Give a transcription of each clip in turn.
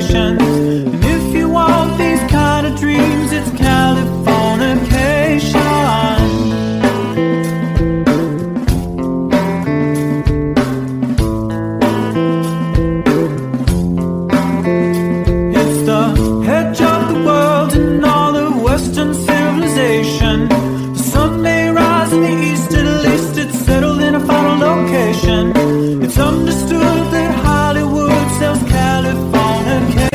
vacations. And if you want these kind of dreams, it's Californication. It's the edge of the world and all the Western civilization. The sun may rise in the east, at least it's settled in a final location. It's understood that Hollywood sells Californication.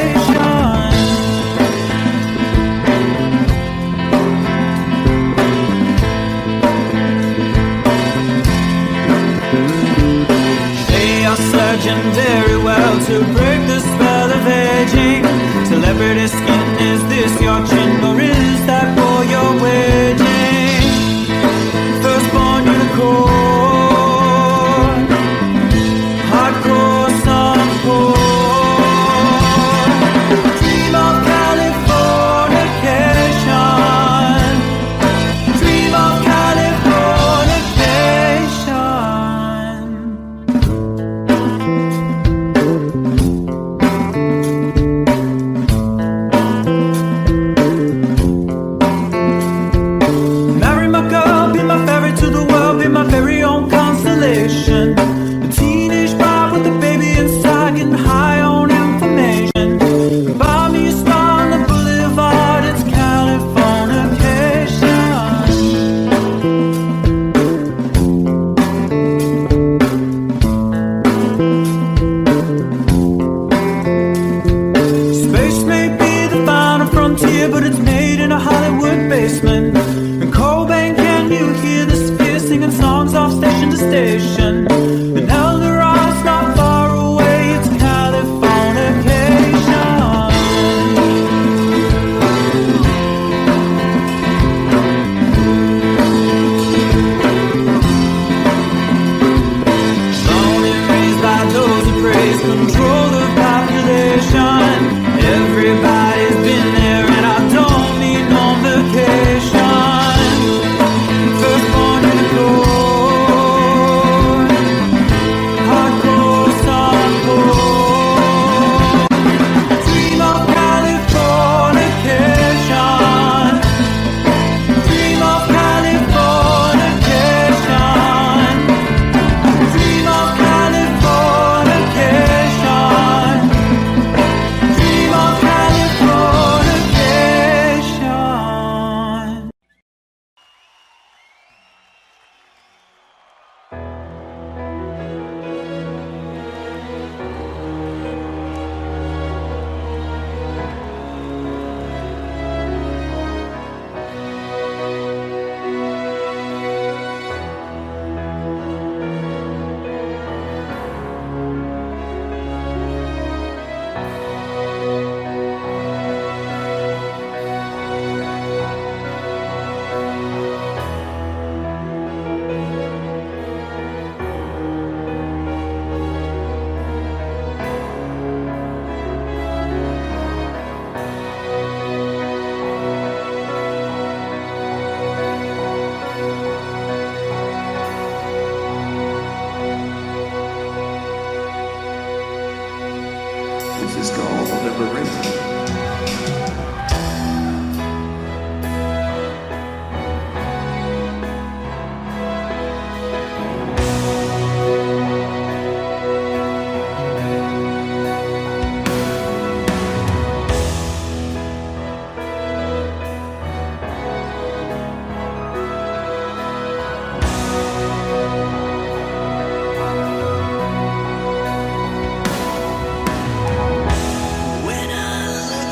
They are surgeon very well to break the spell of aging. Celebrity skin, is this your chin or is that for your waging? Firstborn unicorn, hardcore support. Dream of Californication. Dream of Californication. Marry my girl, be my ferry to the world, be my very own constellation. A teenage bride with a baby inside, getting high on information. Buy me a star on the boulevard, it's Californication. Space may be the final frontier, but it's made in a Hollywood basement. And Cobain, can you hear the sphere singing songs off station to station? And Eldorad's not far away, it's Californication. Born and raised by those who praise control the population. Everybody's been there and I don't need no vacation. Firstborn unicorn, hardcore support. Dream of Californication. Dream of Californication. Dream of Californication. Dream of Californication. This is called liberation. When I look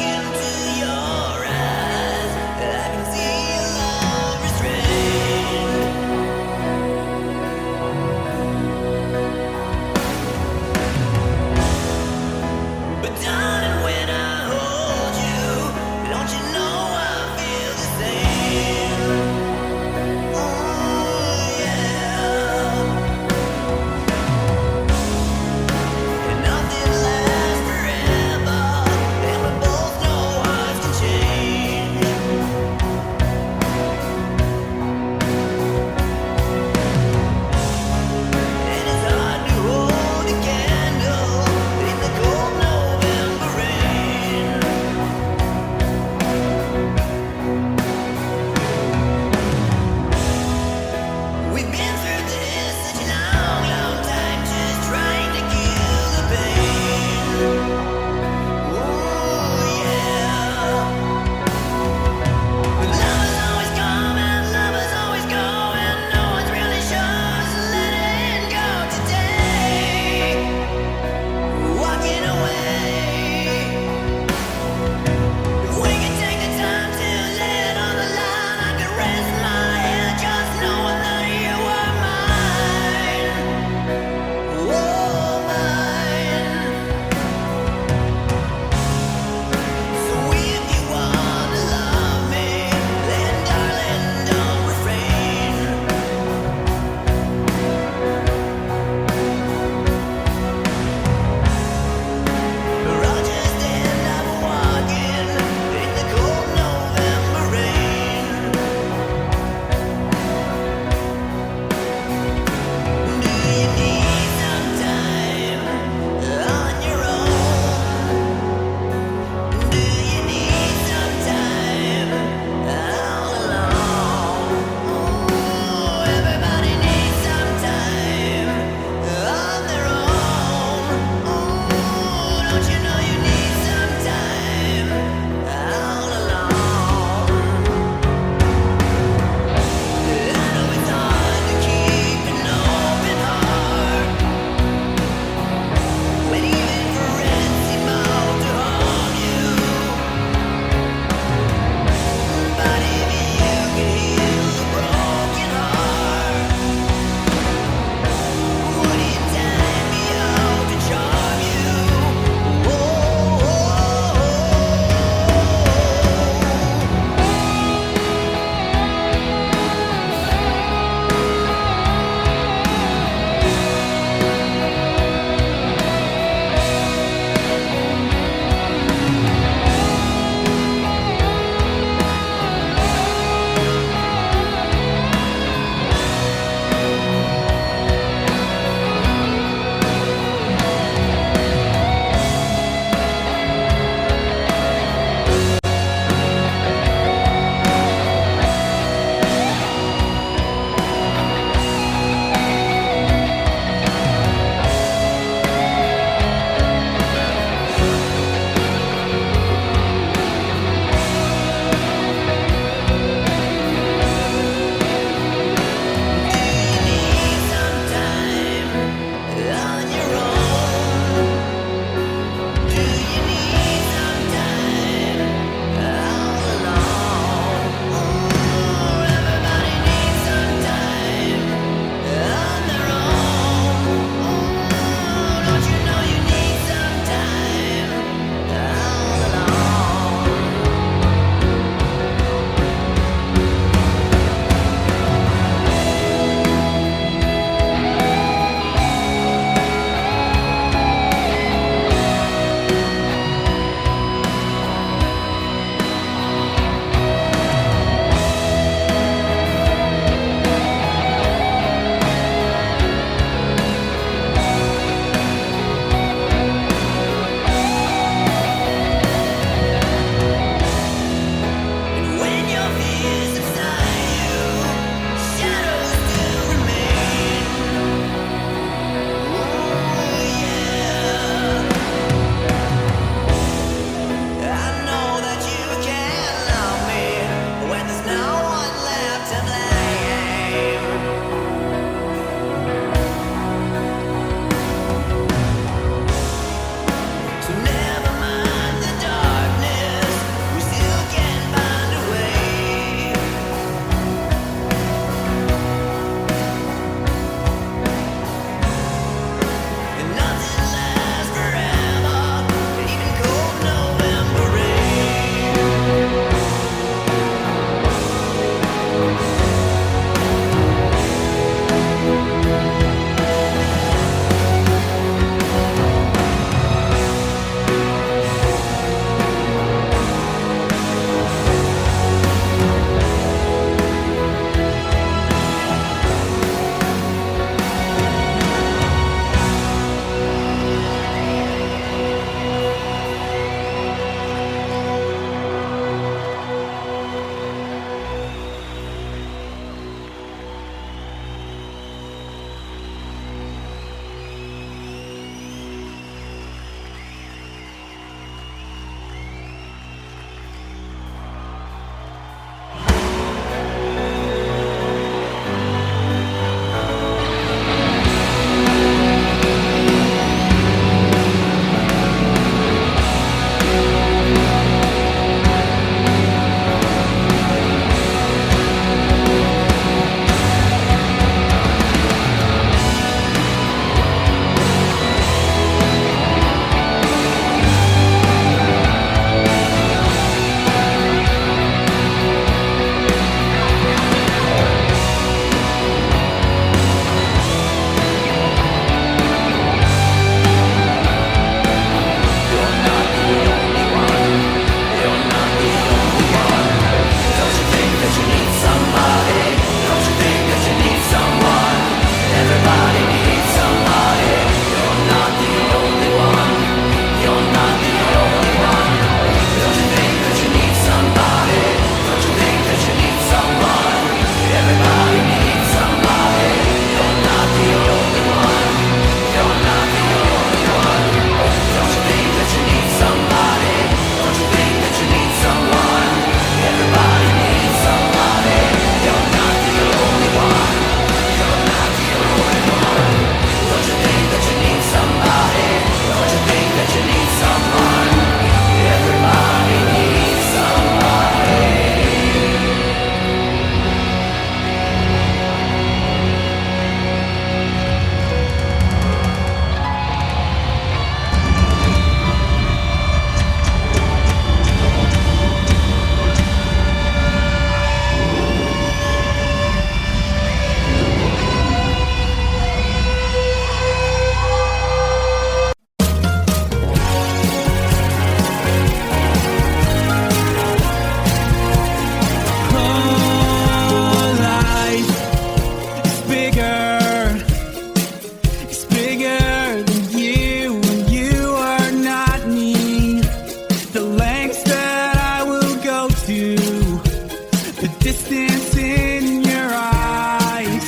distance in your eyes.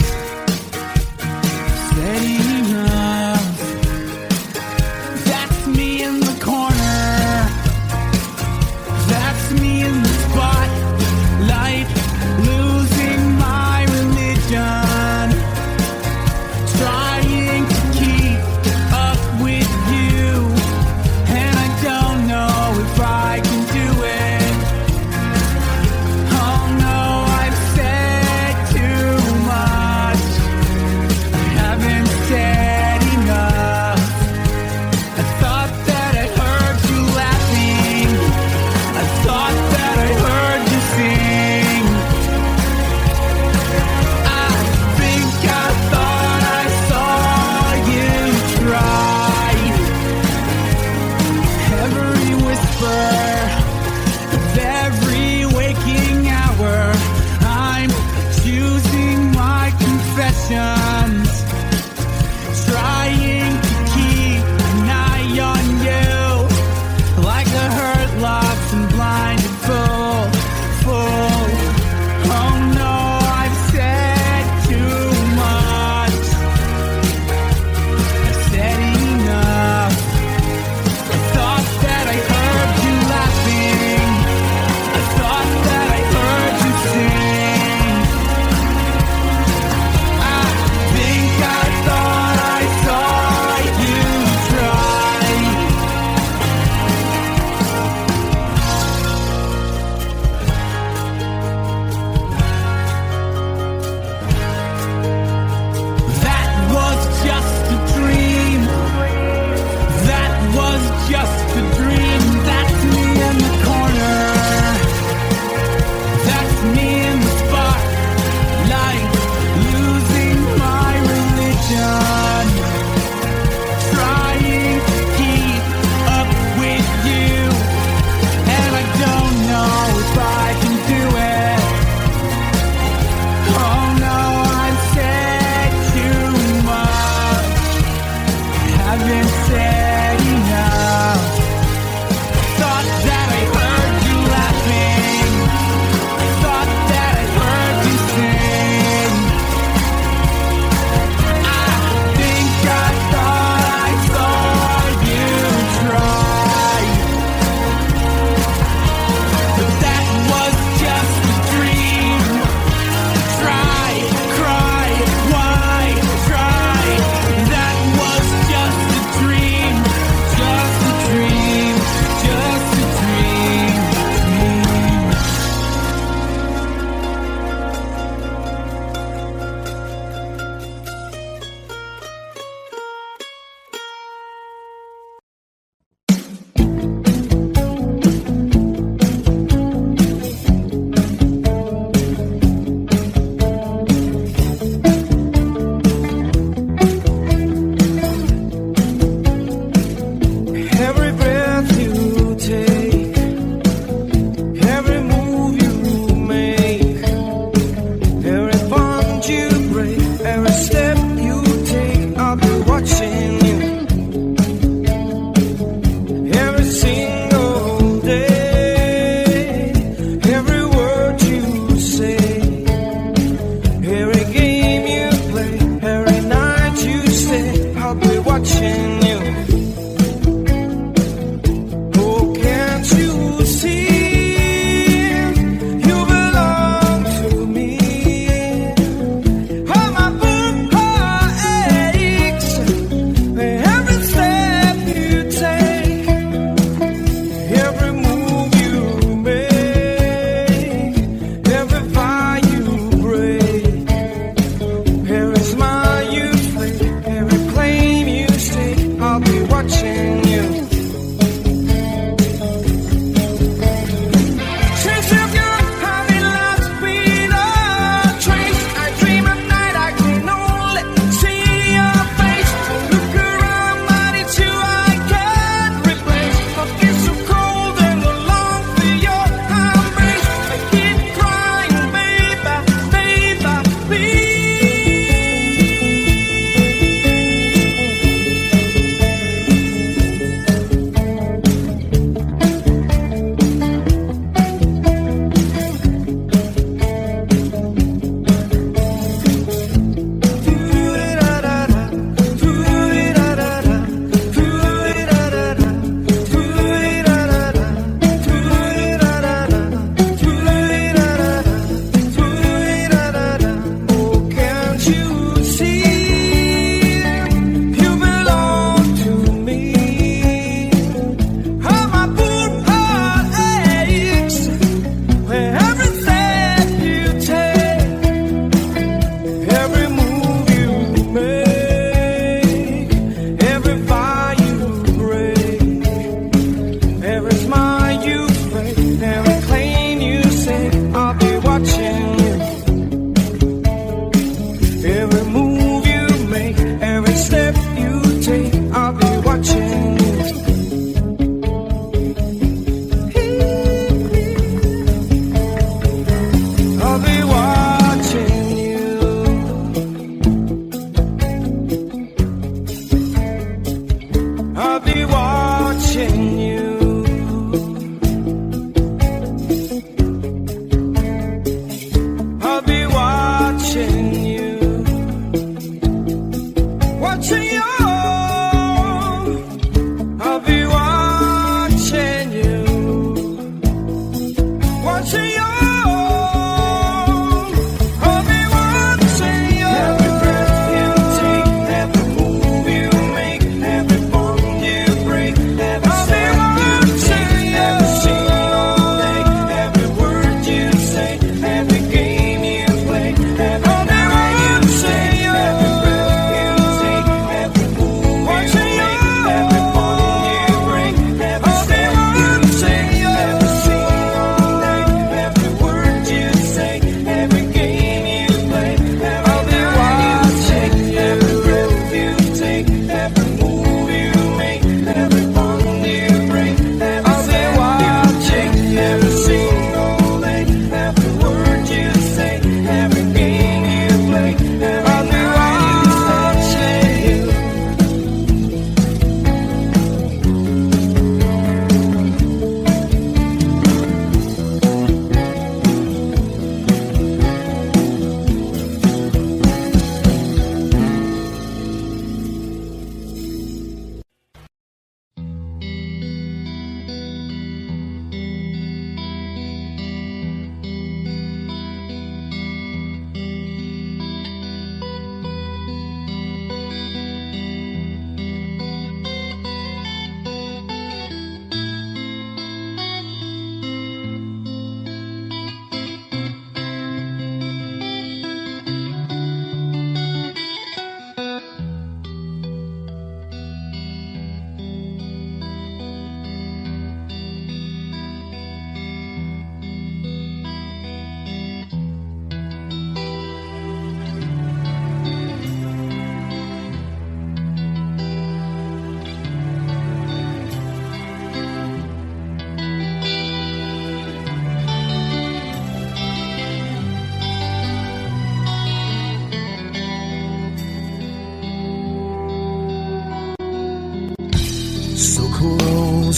Steady enough. That's me in the corner. That's me in the spotlight, losing my religion, trying to keep up with you, and I don't know if I can do it. Oh no, I've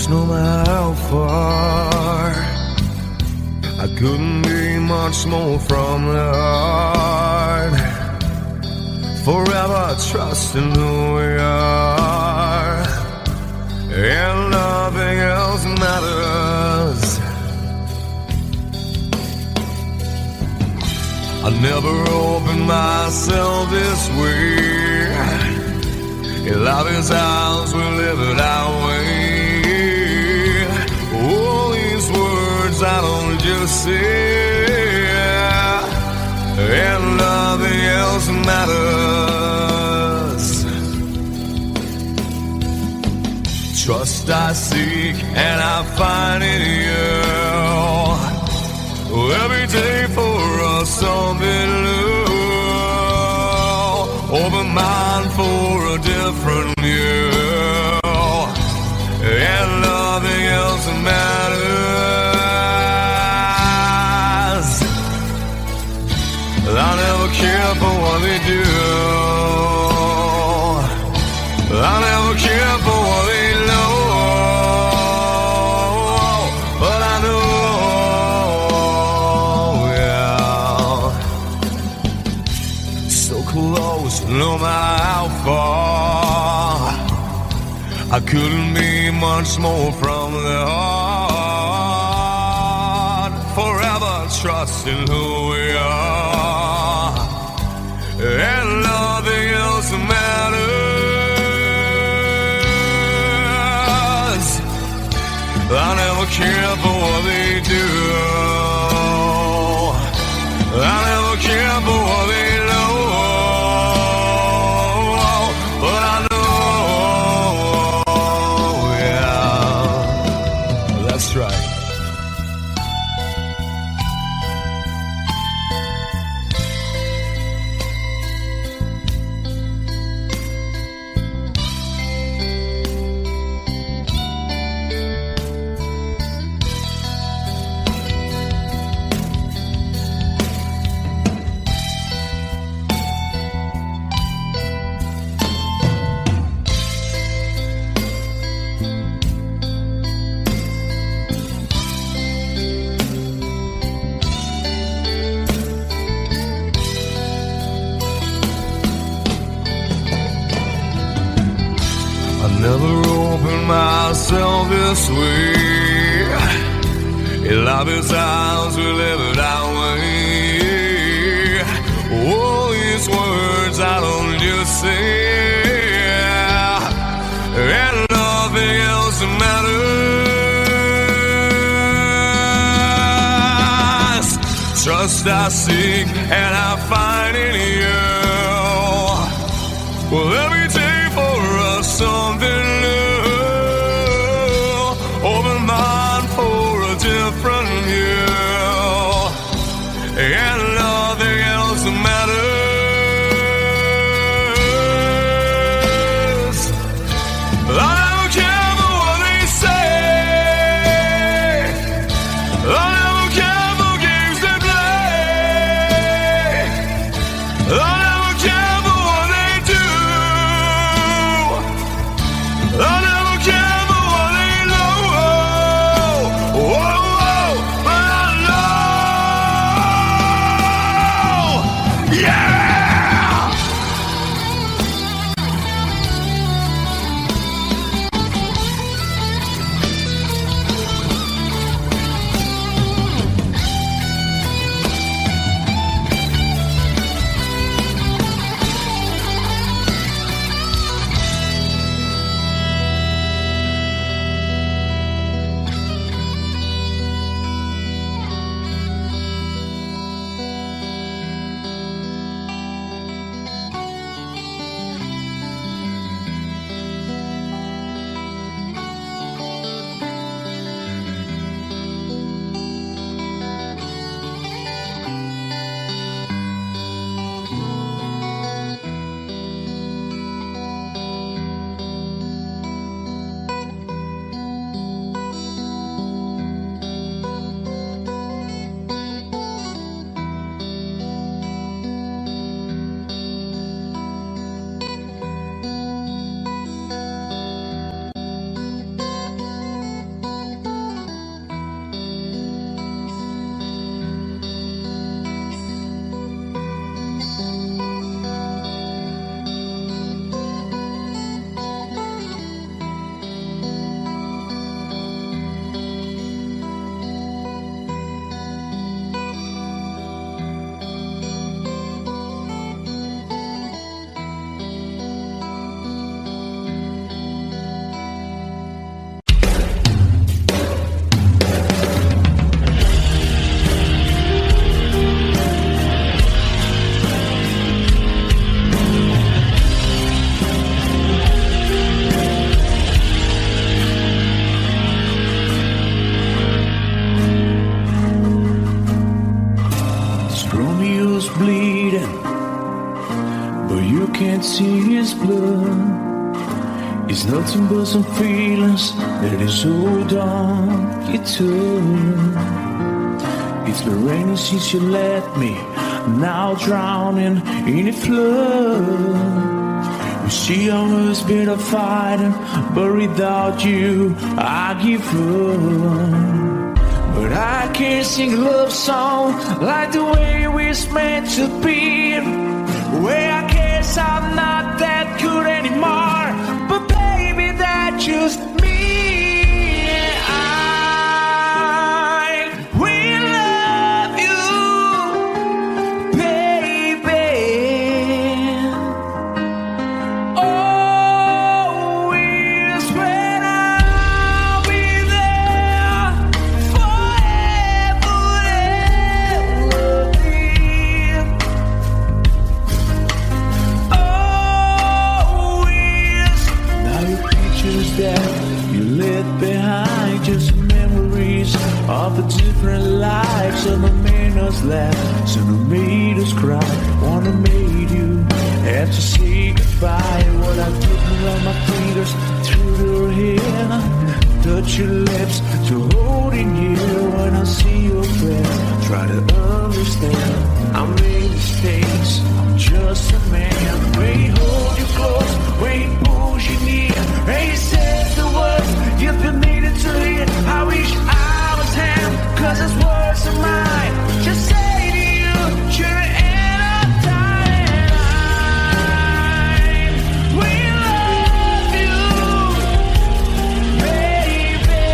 close no matter how far. I couldn't be much more from the heart. Forever trusting who we are, and nothing else matters. I never opened myself this way. In love is ours, we live it our way. All these words I don't just say, and nothing else matters. Trust I seek and I find in you. Every day for us something new. Open mind for a different view, and nothing else matters. I never care for what they do. I never care for what they know. But I know, yeah, so close no matter how far. I couldn't be much more from the heart. Forever trusting who we are, and nothing else matters. I never care for what they do. I never care for what they know. But I know, yeah, that's right. Never opened myself this way. In love is ours, we live it our way. All these words I don't just say, and nothing else matters. Trust I seek and I find in you. Well, every day for us something new. Open mind for a different view, and nothing else matters. I don't care for what they say. I don't care for games they play. I never care for what they do. I never care for what they know. Whoa, whoa, but I know. can't see his blood. It's nothing but some feelings that is hold on you took. It's been raining since you left me, now drowning in a flood. You see, I was better fighting, but without you, I give up. But I can't sing a love song like the way we're meant to be. Way I guess I'm not that good anymore, but baby, that's just me. I will love you, baby. Always when I'll be there forever and ever. Always. Now your pictures that you left behind, just memories of the different lives. Some have made us laugh, some have made us cry. One have made you have to say goodbye. What I did around my fingers through your hair, touch your lips to holding you. When I see your face, try to understand. I made mistakes, I'm just a man. When he hold you close, when he pulls you near, and he says the words you've been needing to hear. I wish I was him, 'cause his words are mine. Just say to you, you're an time. We love you, baby.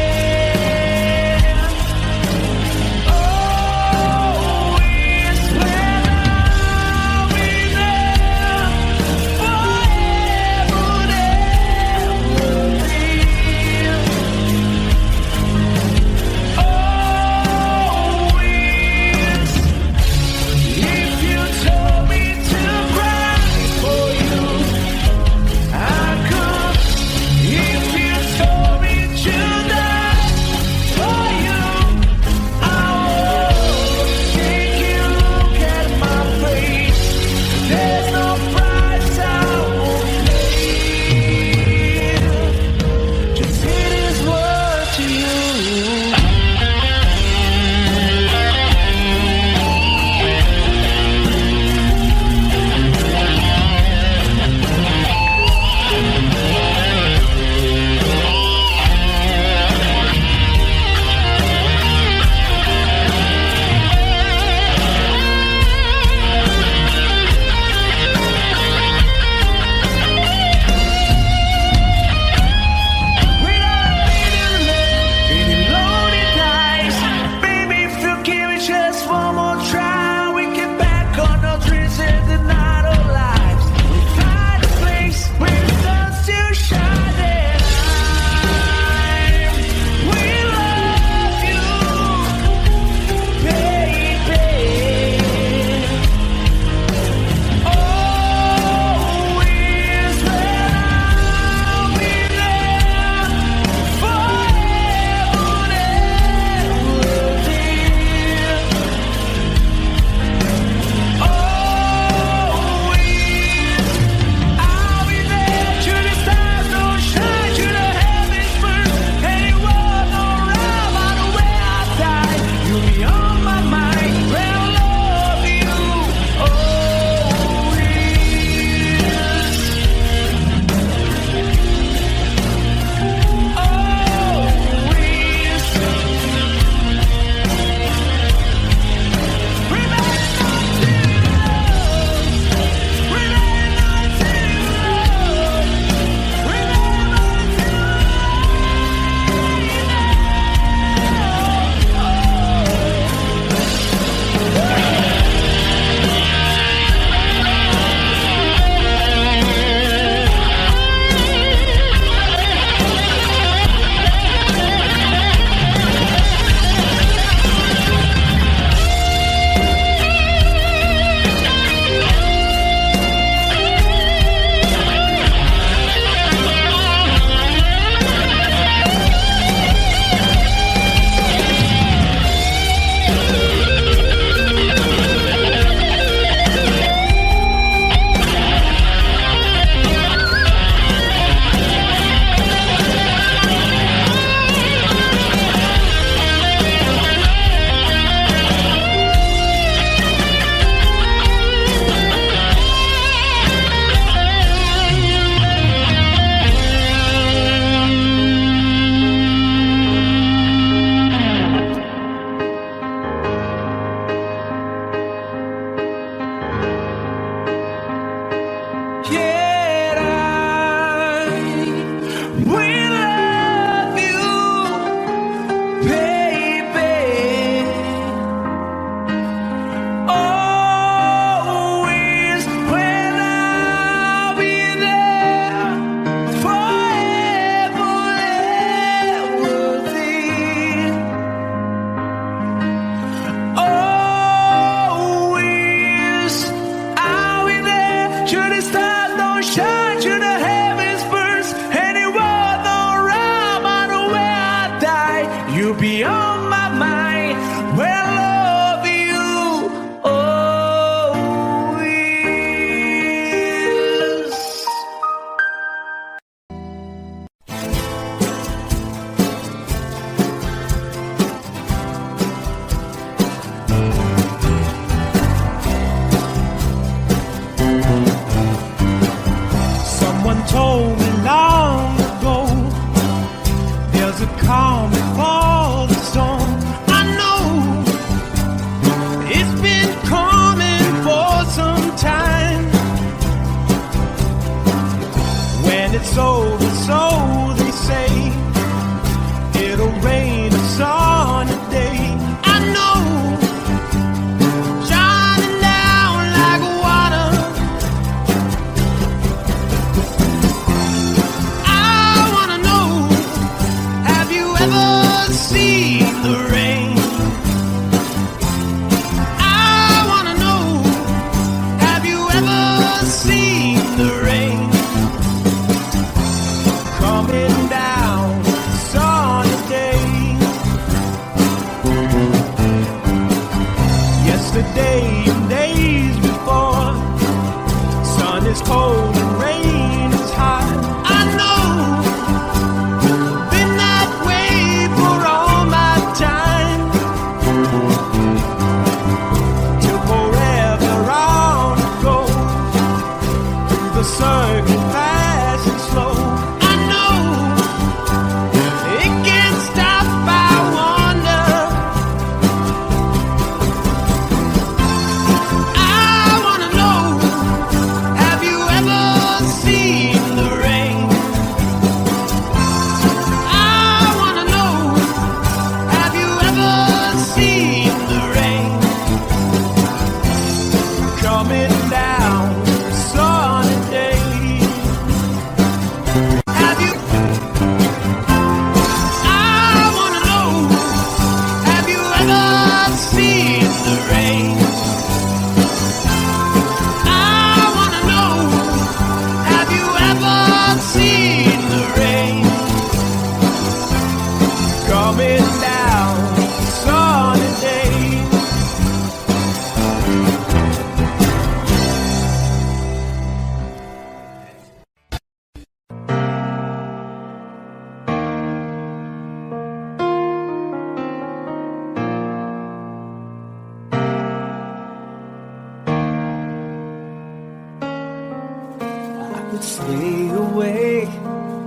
could stay awake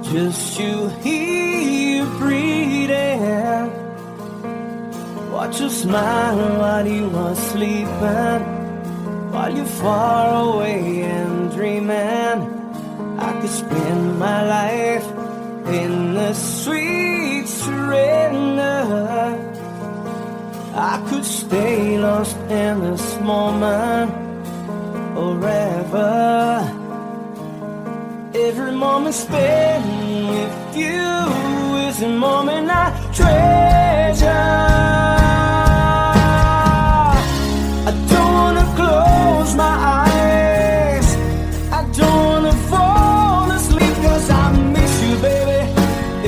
just to hear you breathing. Watch you smile while you are sleeping, while you're far away and dreaming. I could spend my life in the sweet surrender. I could stay lost in this moment forever. Every moment spent with you is a moment I treasure. I don't wanna close my eyes, I don't wanna fall asleep, 'cause I miss you, baby,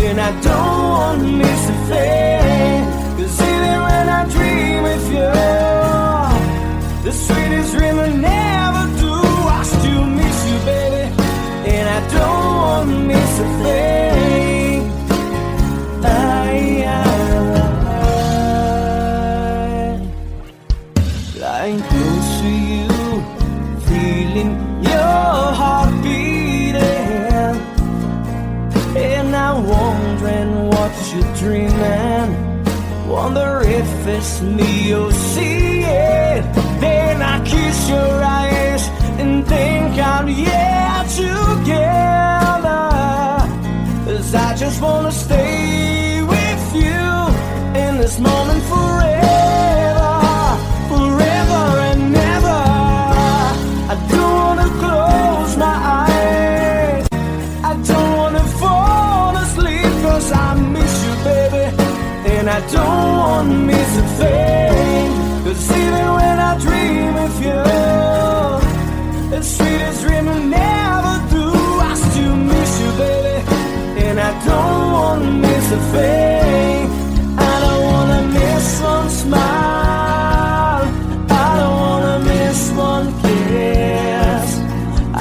and I don't wanna miss a thing. 'Cause even when I dream of you, the sweetest dream I never do, I still miss you, baby, and I don't wanna miss a thing. Lying close to you, feeling your heart beating, and I'm wondering what you're dreaming. Wonder if it's me you're seeing. Then I kiss your eyes and think I'm together. 'Cause I just wanna stay with you in this moment forever, forever and ever. I don't wanna close my eyes, I don't wanna fall asleep, 'cause I miss you, baby, and I don't wanna miss a thing. 'Cause even when I dream of you, the sweetest dream I never do, I still miss you, baby, and I don't wanna miss a thing. I don't wanna miss one smile, I don't wanna miss one kiss.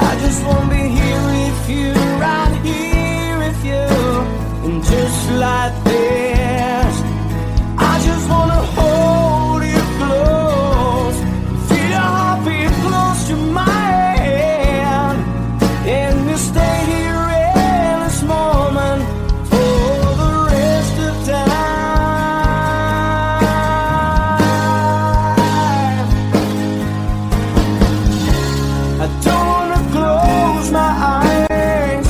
I just wanna be here with you, right here with you, and just like this, I just wanna hold you close, feel your heartbeat close to mine, and you stay here in this moment for the rest of time. I don't wanna close my eyes,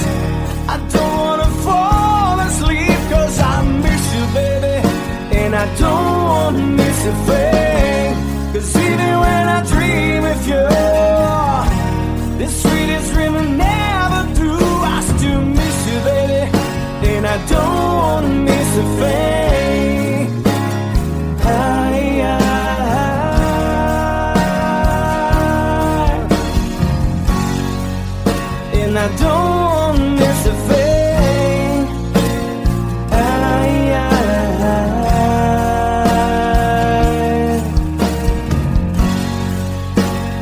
I don't wanna fall asleep, 'cause I miss you, baby, and I don't wanna miss a thing. 'Cause even when I dream of you, the sweetest dream I never do, I still miss you, baby, and I don't wanna miss a thing. And I don't wanna miss a thing.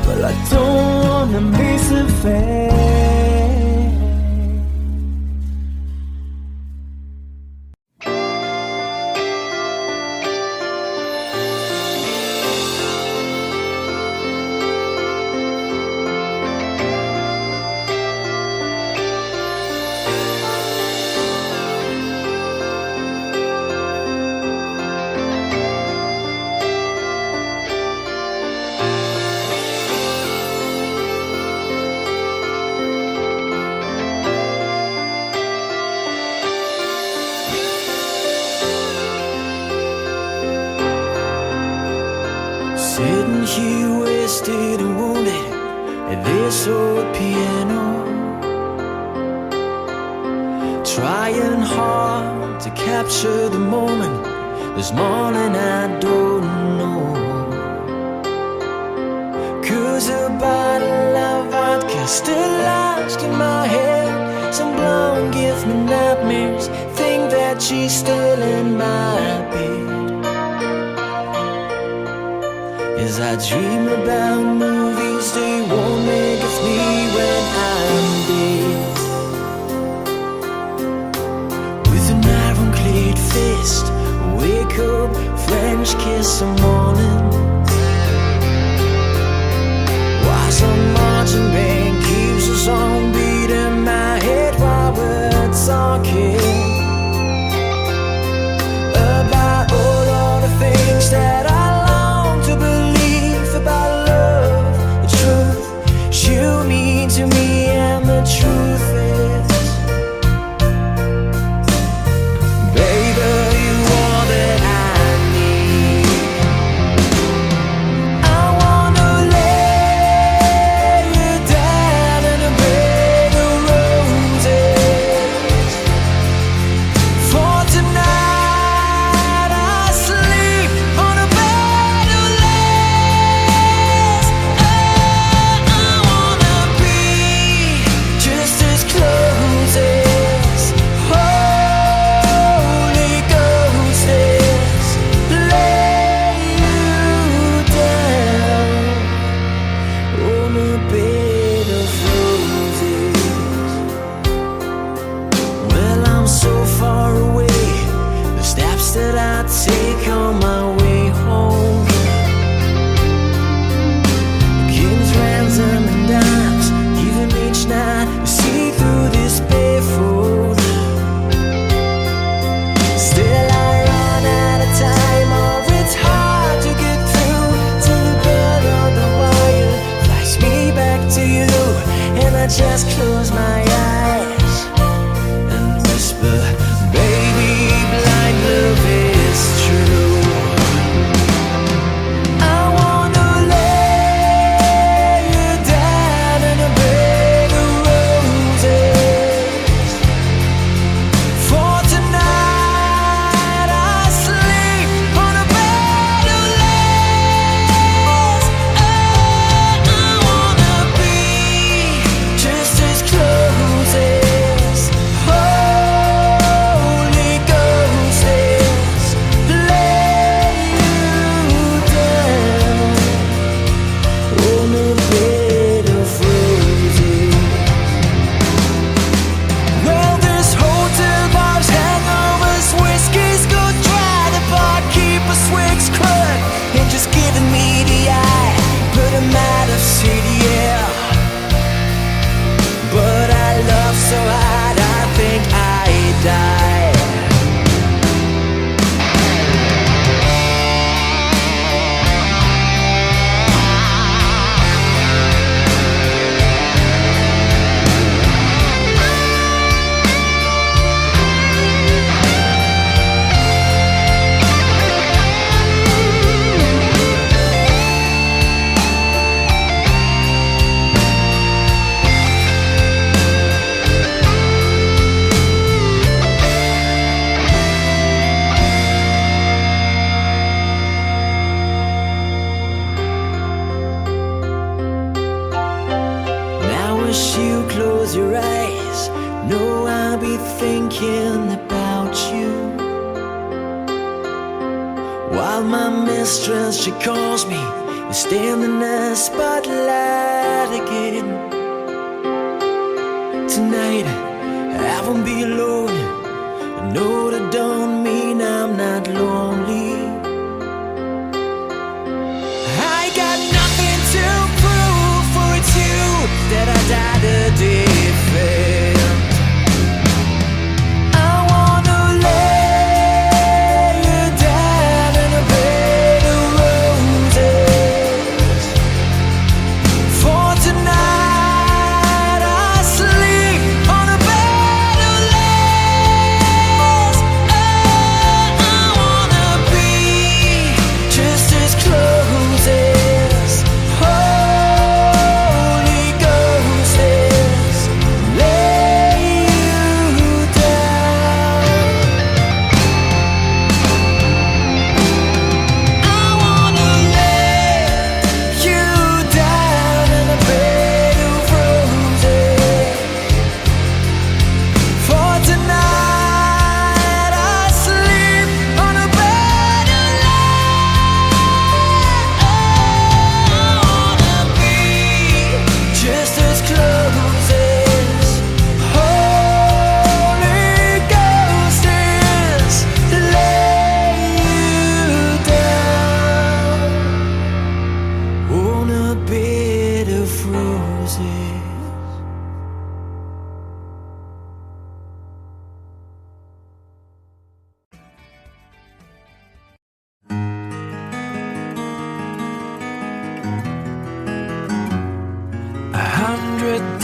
Well, I don't wanna miss a thing. Sitting here wasted and wounded at this old piano, trying hard to capture the moment. This morning I don't know, 'cause a bottle of vodka still lodged in my head. Some blonde gives me nightmares, think that she's still in my bed. As I dream about movies they won't make of me when I'm dead. With an ironclad fist, wake up, French kiss some morning. Why some marching band keeps us on beating just close my eyes and whisper, baby, blind love is true. I wanna lay you down in a bed of roses. For tonight I sleep on a bed of lace. I wanna be just as close as Holy Ghost is. Lay you down on a bed of roses. Well, there's hotel bars, hangovers, whiskey's go dry. The barkeeper swigs crud and just giving me the eye. But I'm out of city, yeah. But I love so hard, I think I die. Now as you close your eyes, know I'll be thinking about you. While my mistress, she calls me, and stand in the spotlight again. Tonight, I won't be alone. I know that don't mean I'm not lonely. I got nothing to prove, for it's you that I died to defend. I wanna lay you down in a bed of roses. For tonight I sleep on a bed of lace. I wanna be just as close as Holy Ghost is. Lay you down. I wanna lay you down in a bed of roses. For tonight I sleep on a bed of lace. I wanna be just as close as Holy Ghost is. Lay you down on a bed of roses.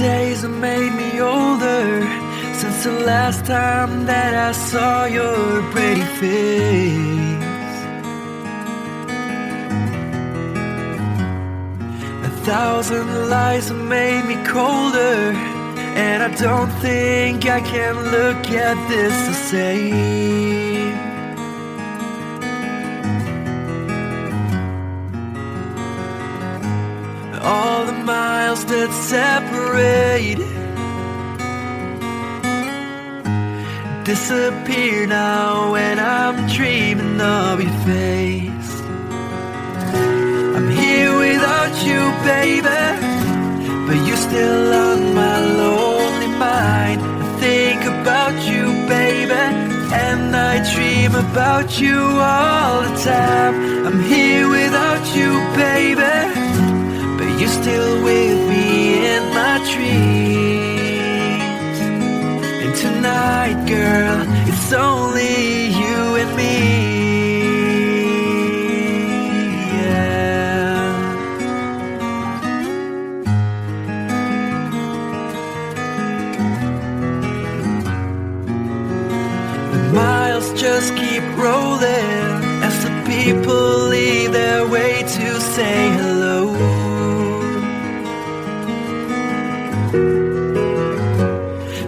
Days have made me older since the last time that I saw your pretty face. 1,000 lies have made me colder, and I don't think I can look at this the same. All the miles that separate disappear now when I'm dreaming of your face. I'm here without you, baby, but you're still on my lonely mind. I think about you, baby, and I dream about you all the time. I'm here without you, baby, but you're still with me in my dreams. And tonight, girl, it's only you and me. Yeah. rolling as the people leave their way to say hello.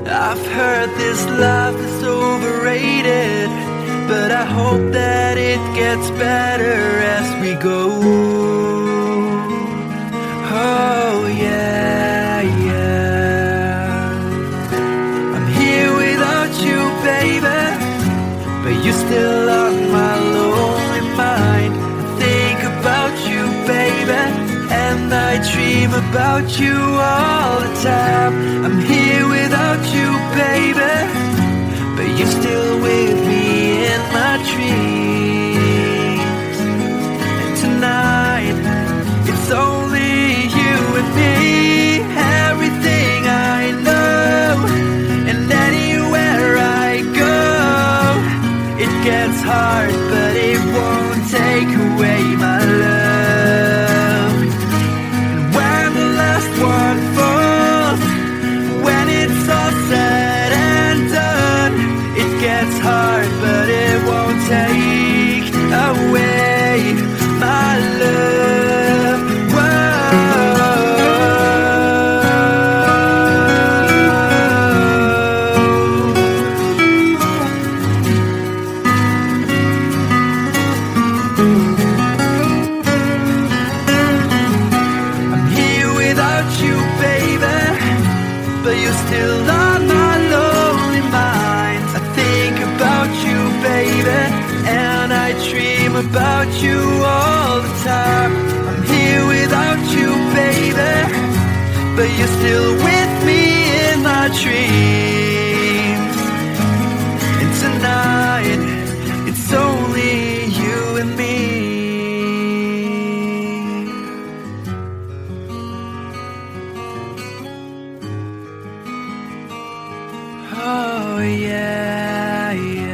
I've heard this life is overrated, but I hope that it gets better as we go. Oh yeah, yeah. I'm here without you, baby, but you're still on my lonely mind. I think about you, baby, and I dream about you all the time. I'm here without you, baby, but you're still with me in my dreams. And tonight, it's only you and me. Everything I know, and anywhere I go, it gets hard, but it won't take away my love. And when the last one falls, when it's all said and done, it gets hard, but it won't take away my love. I'm here without you, baby, but you're still on my lonely mind. I think about you, baby, and I dream about you all the time. I'm here without you, baby, but you're still with me in my dreams. And tonight, it's only you and me. Oh yeah, yeah.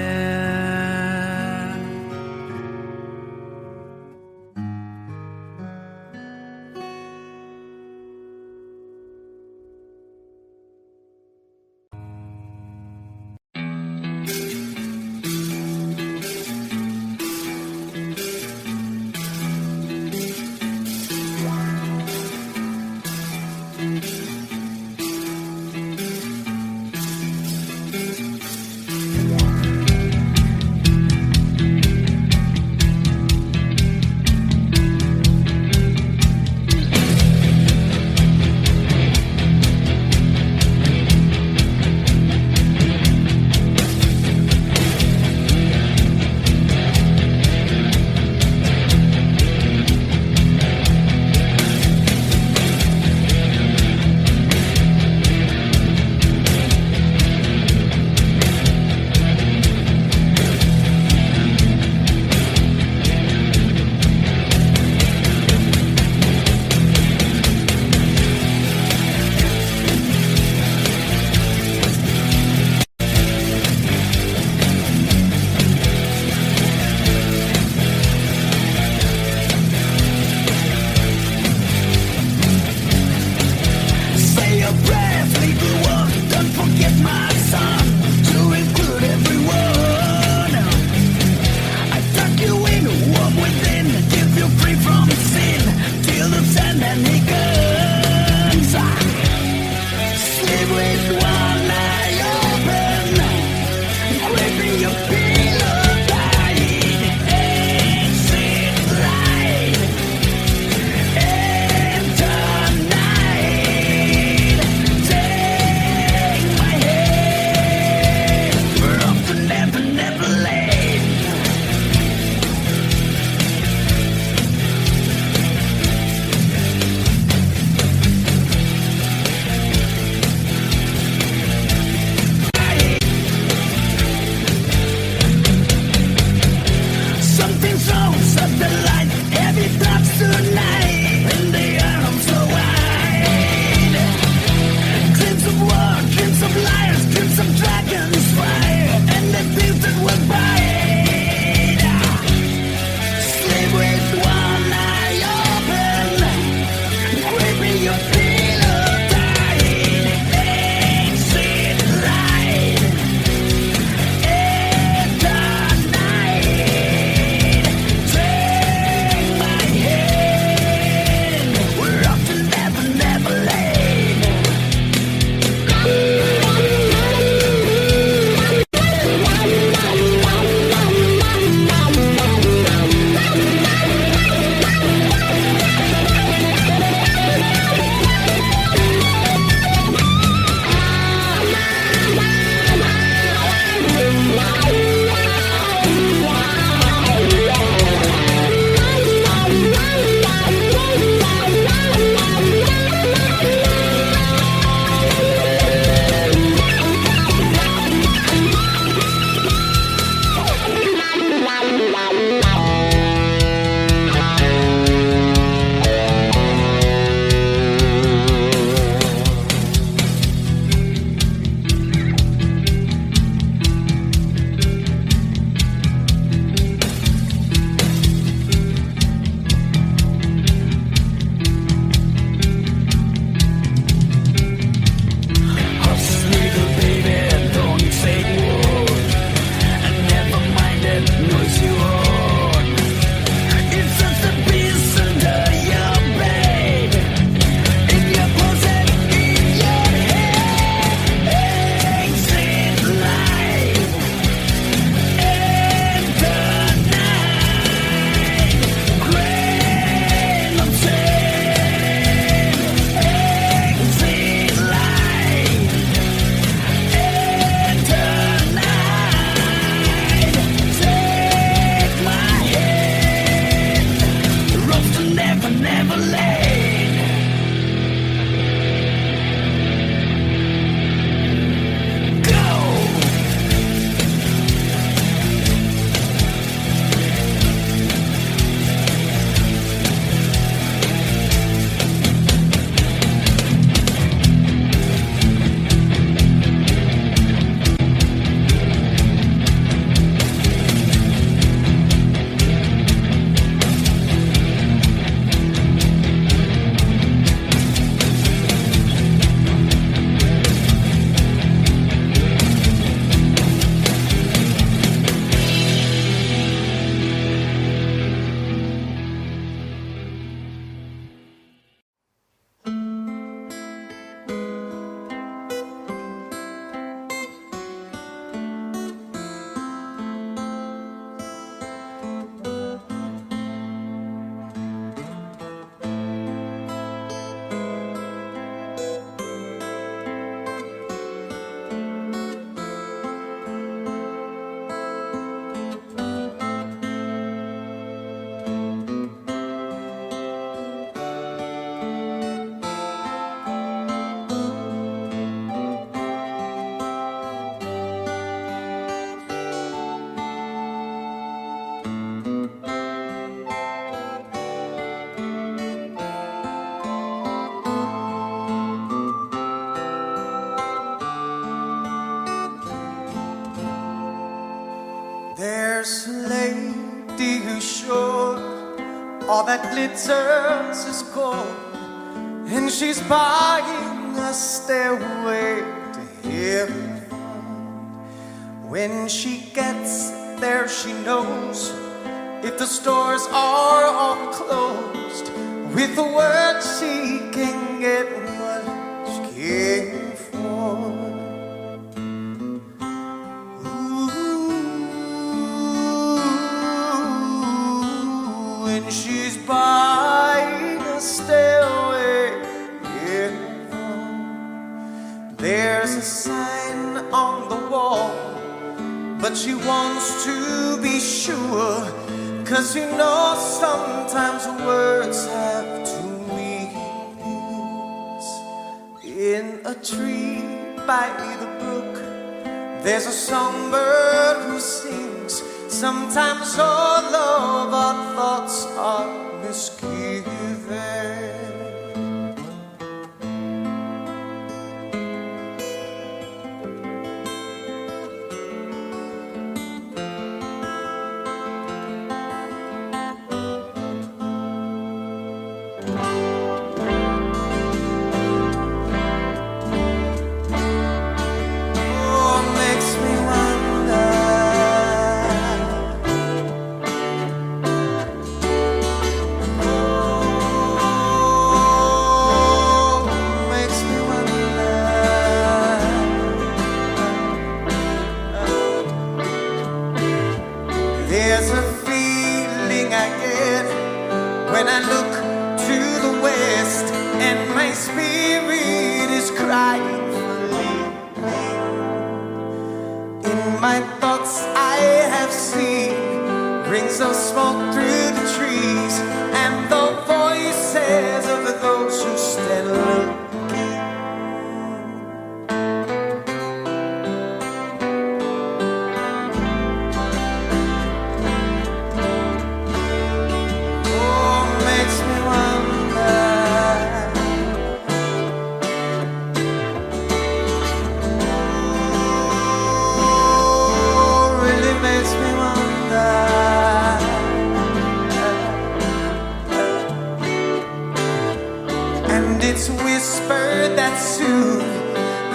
that glitters is gold, and she's buying a stairway to heaven. When she gets there, she knows if the stores are all closed. With a word, she can get what she came for. Ooh, when she's buying a stairway, yeah. There's a sign on the wall, but she wants to be sure, 'cause you know sometimes words have two meanings. In a tree by the brook, there's a songbird who sings. Sometimes all of our thoughts are misgiven. There's a feeling I get when I look to the west, and my spirit is crying for leaving. In my thoughts I have seen rings of smoke through the trees, and the voices of those who stand looking. It's whispered that soon,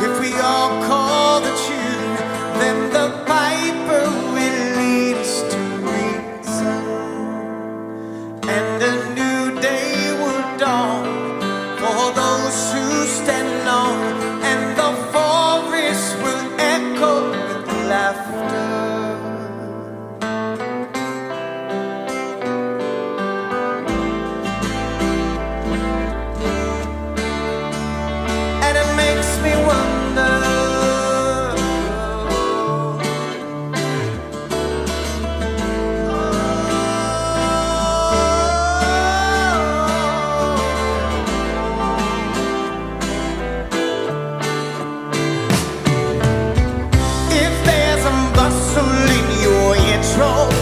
if we all call the tune, then the piper will lead us to reason, and a new day will dawn for those who stand alone, and the forest will echo with laughter.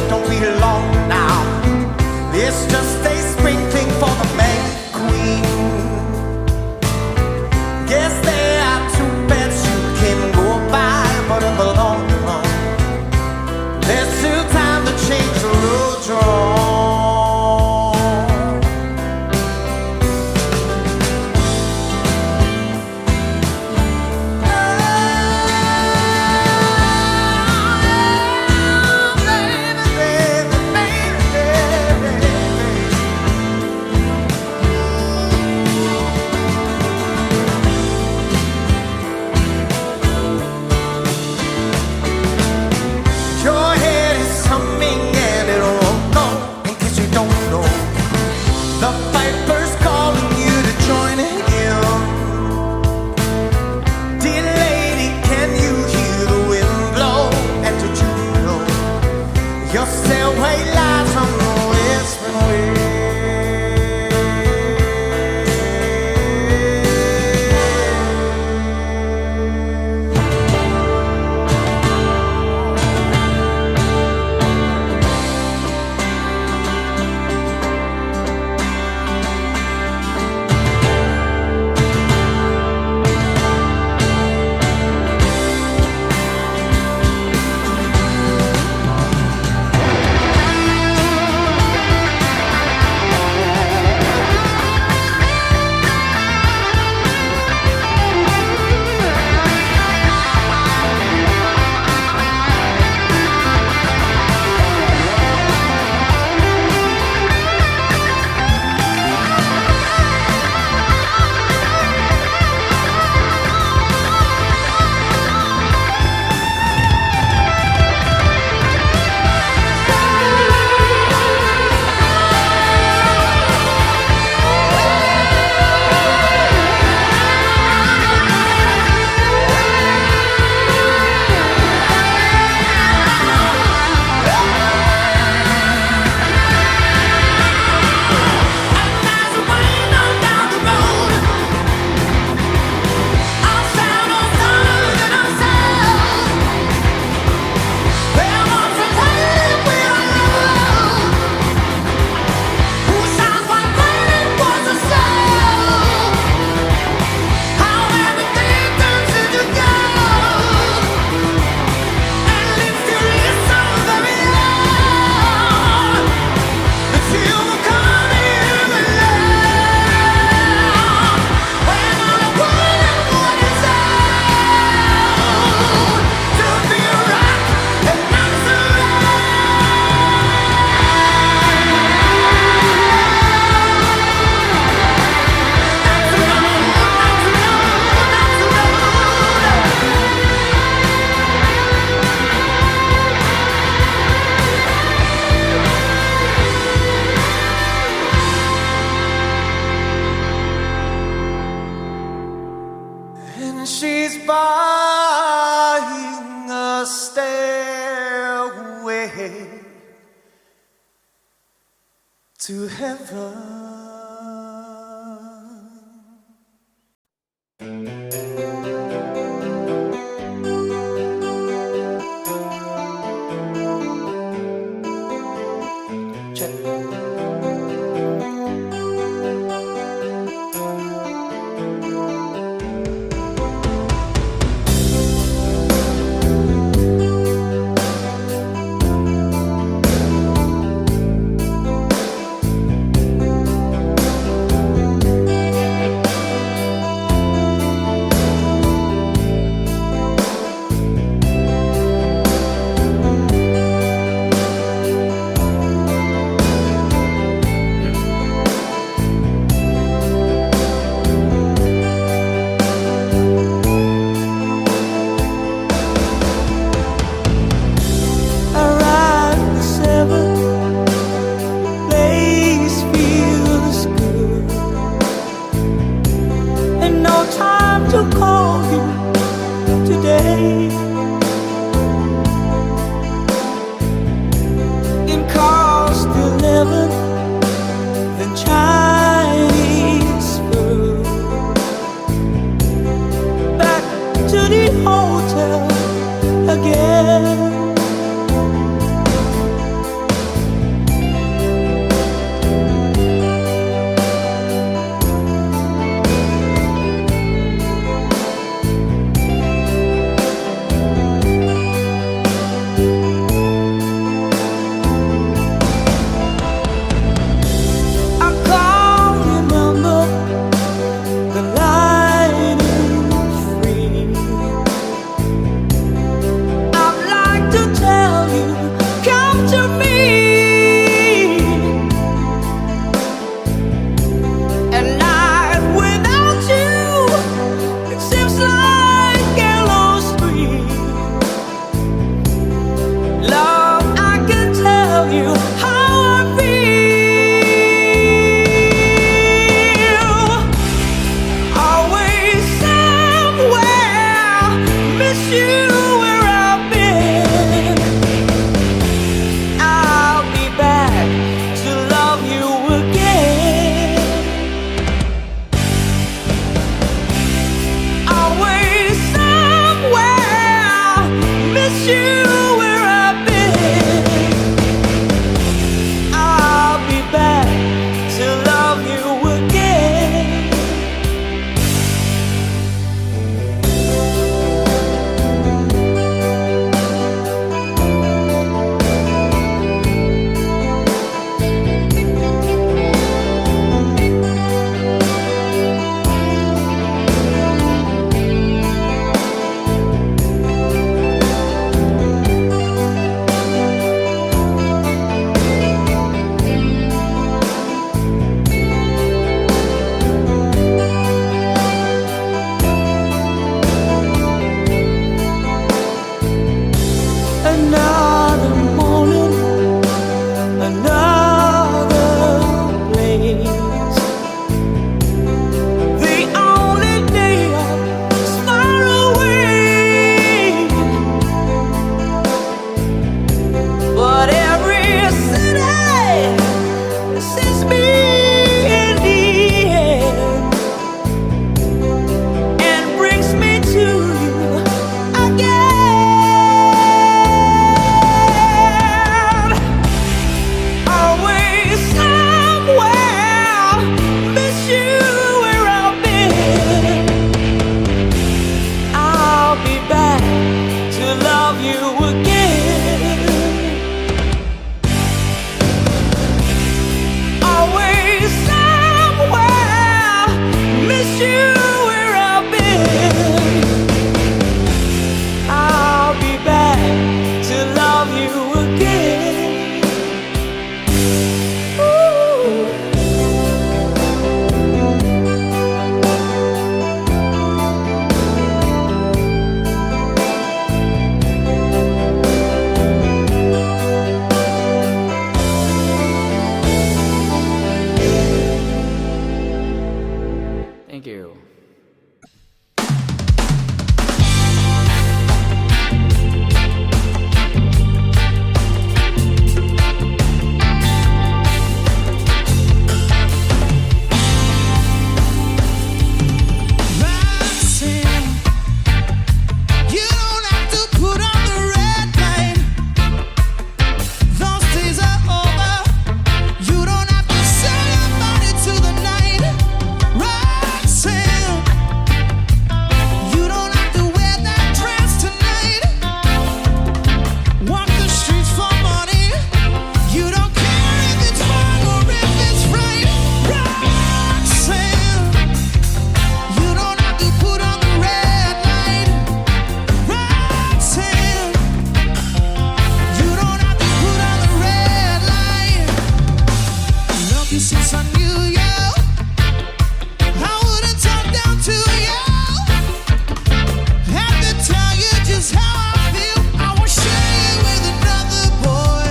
Don't be long now. It's just a sprinkling for the May Queen. Guess there are two beds you can go by, but in the long run, there's still time to change the road you're on. to heaven. you, yo. I wouldn't talk down to you. Have to tell you just how I feel. I won't share you with another boy.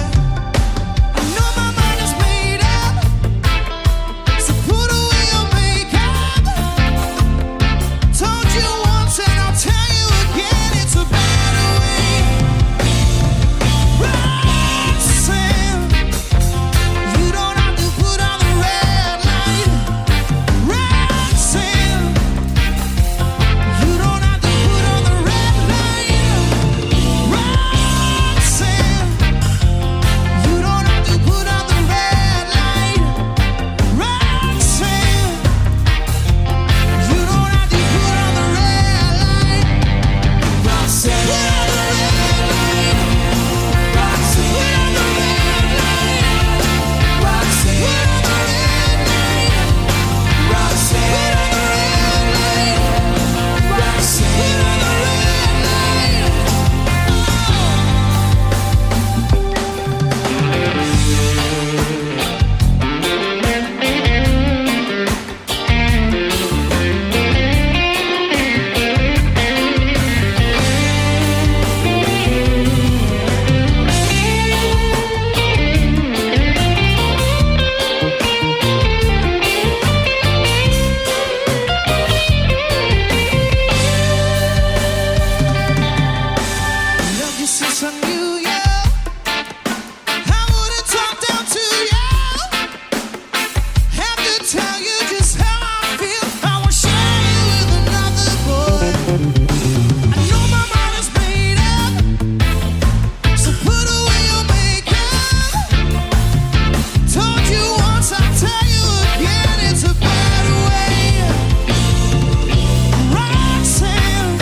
I know my mind is made up, so put away your makeup. Told you once and I'll tell you again, it's a better way. Roxanne, you don't have to put on the red light. Roxanne, you don't have to put on the red light. Roxanne, you don't have to put on the red light. Roxanne, you don't have to put on the red light. Roxanne, put on the red light. Roxanne, put on the red light. Roxanne, put on the red light. Roxanne, put on the red light. Roxanne, put on the love you since I knew you. I wouldn't talk down to you. Have to tell you just how I feel. I won't share you with another boy. I know my mind is made up, so put away your makeup. Told you once, I'll tell you again, it's a better way. Roxanne,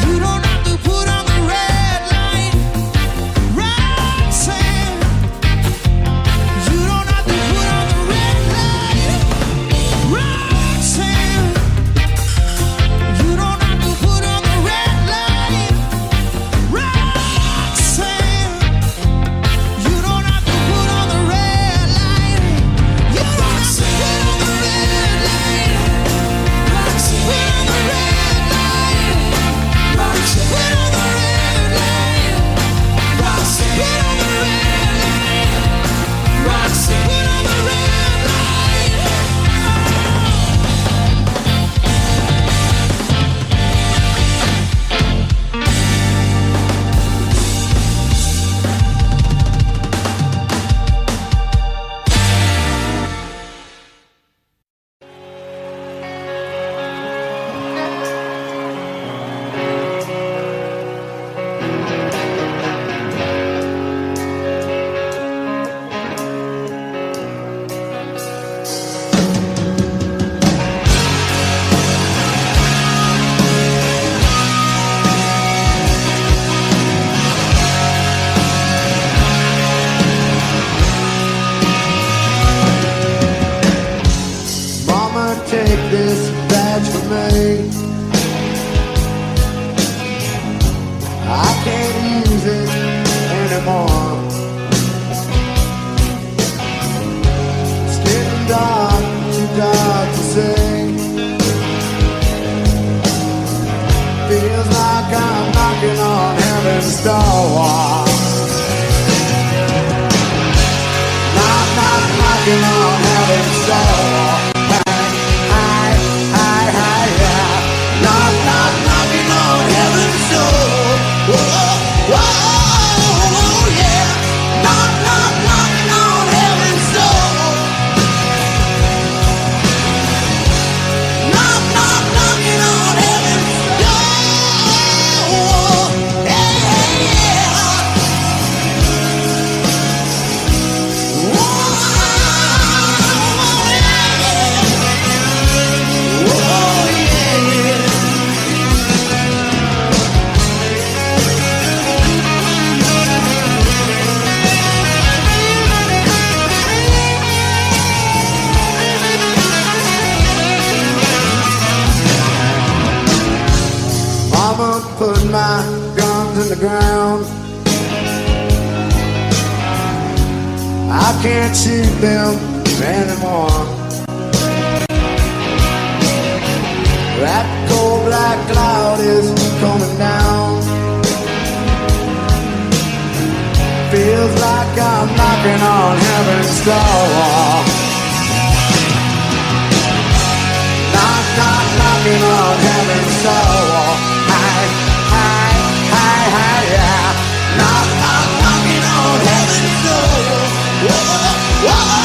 you don't have to put on the red light. Roxanne, you don't have to put on the red light. Roxanne, you don't have to put on the red light. Roxanne, you don't have to put on the red light. You don't have to put on the red light. Roxanne, put on the red light. Roxanne, put on the red light. Roxanne, put on the red light. Roxanne, put on the red light. Mama, take this badge from me. I can't use it anymore. It's getting dark, too dark to see. Feels like I'm knocking on heaven's door. Knocking on heaven's door. Knocking on heaven's door. Whoa, whoa, yeah. Knocking on heaven's door. Knocking on heaven's door. Yeah, yeah. Whoa, put my guns in the ground. I can't shoot them anymore. That cold black cloud is coming down. Feels like I'm knocking on heaven's door. Knock, knock, knocking on heaven's door. Hi, hi, hi, hi, yeah. Knock, knock, knocking on heaven's door. Whoa, whoa,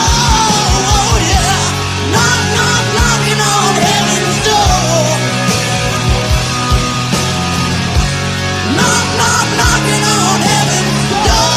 yeah. Knock, knock, knocking on heaven's door. Knock, knock, knocking on heaven's door.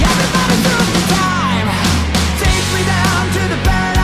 Everybody through the time. Take me down to the paradise.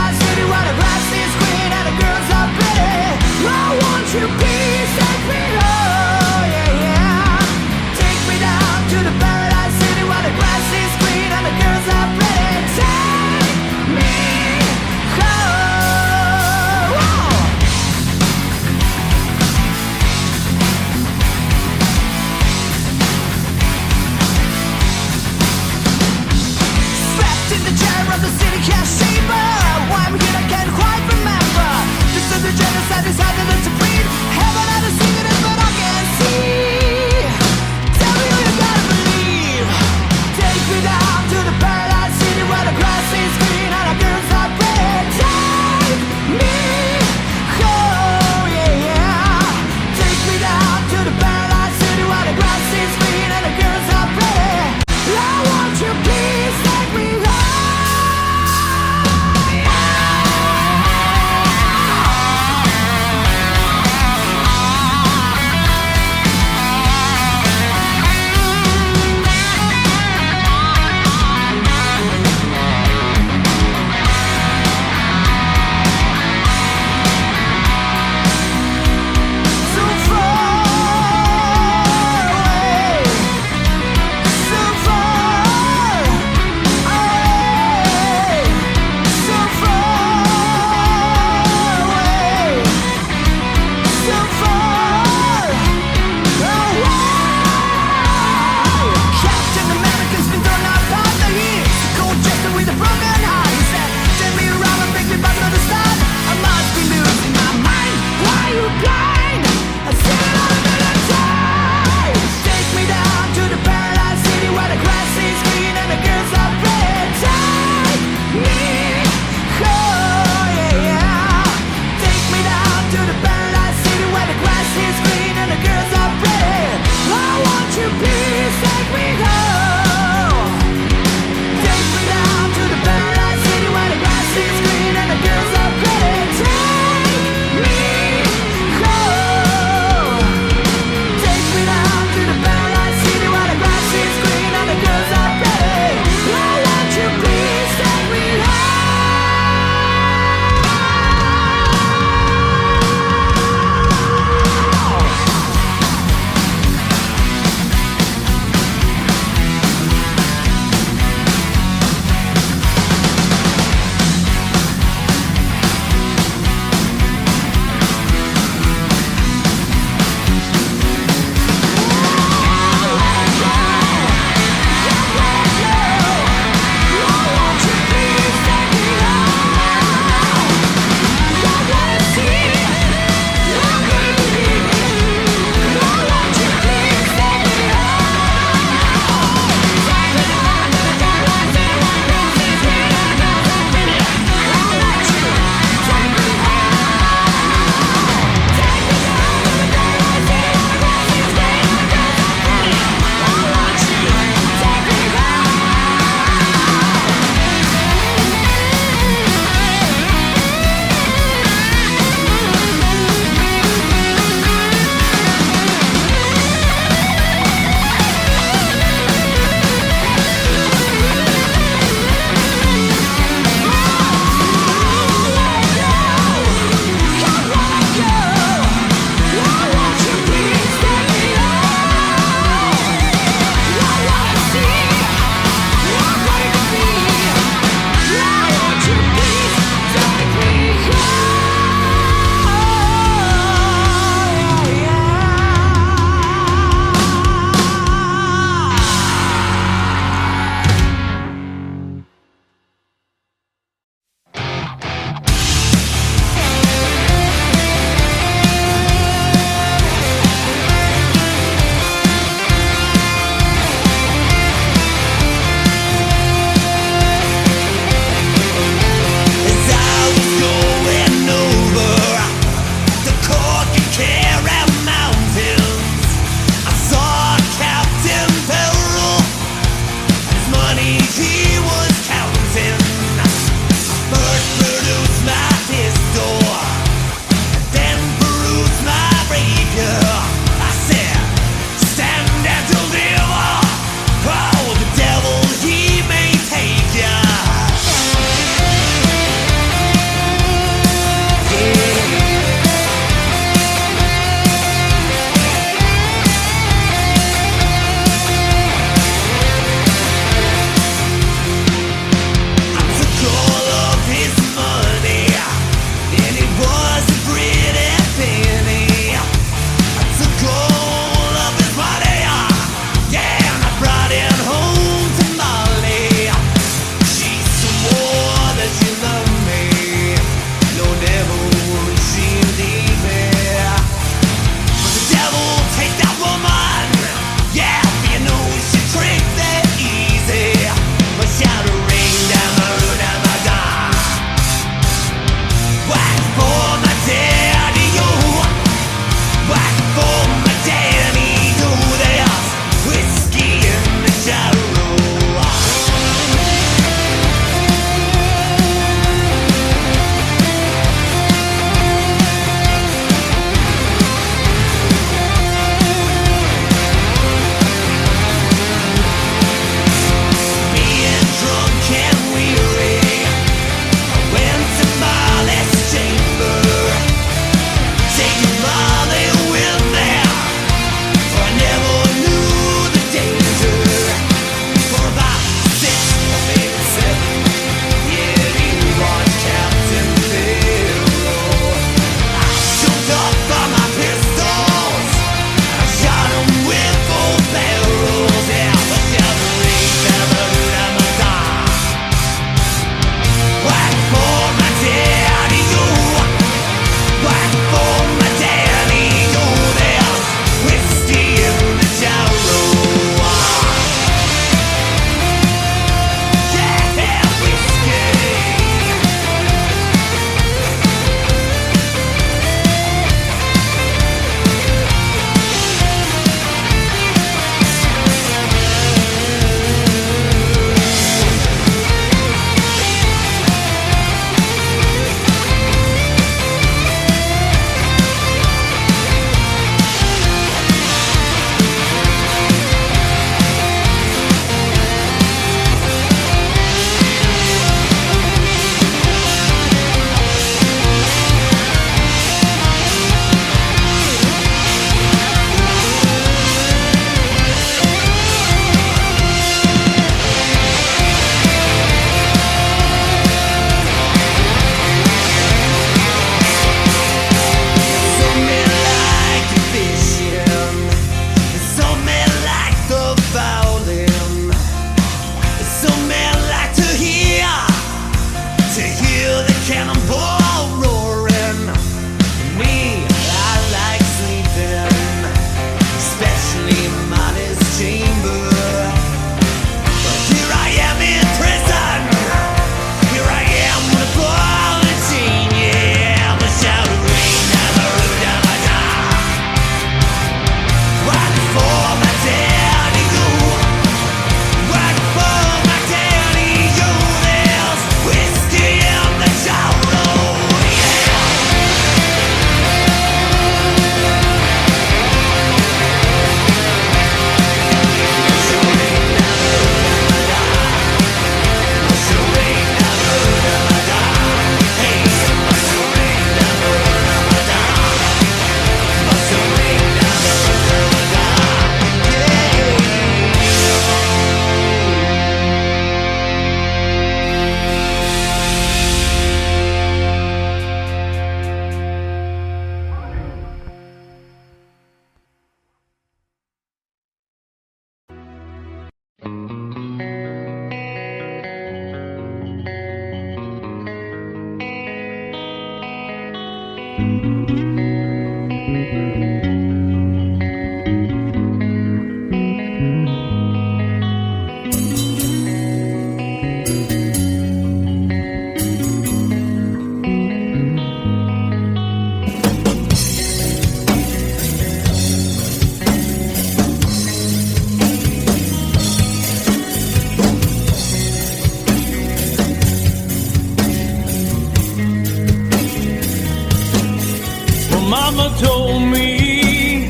Mama told me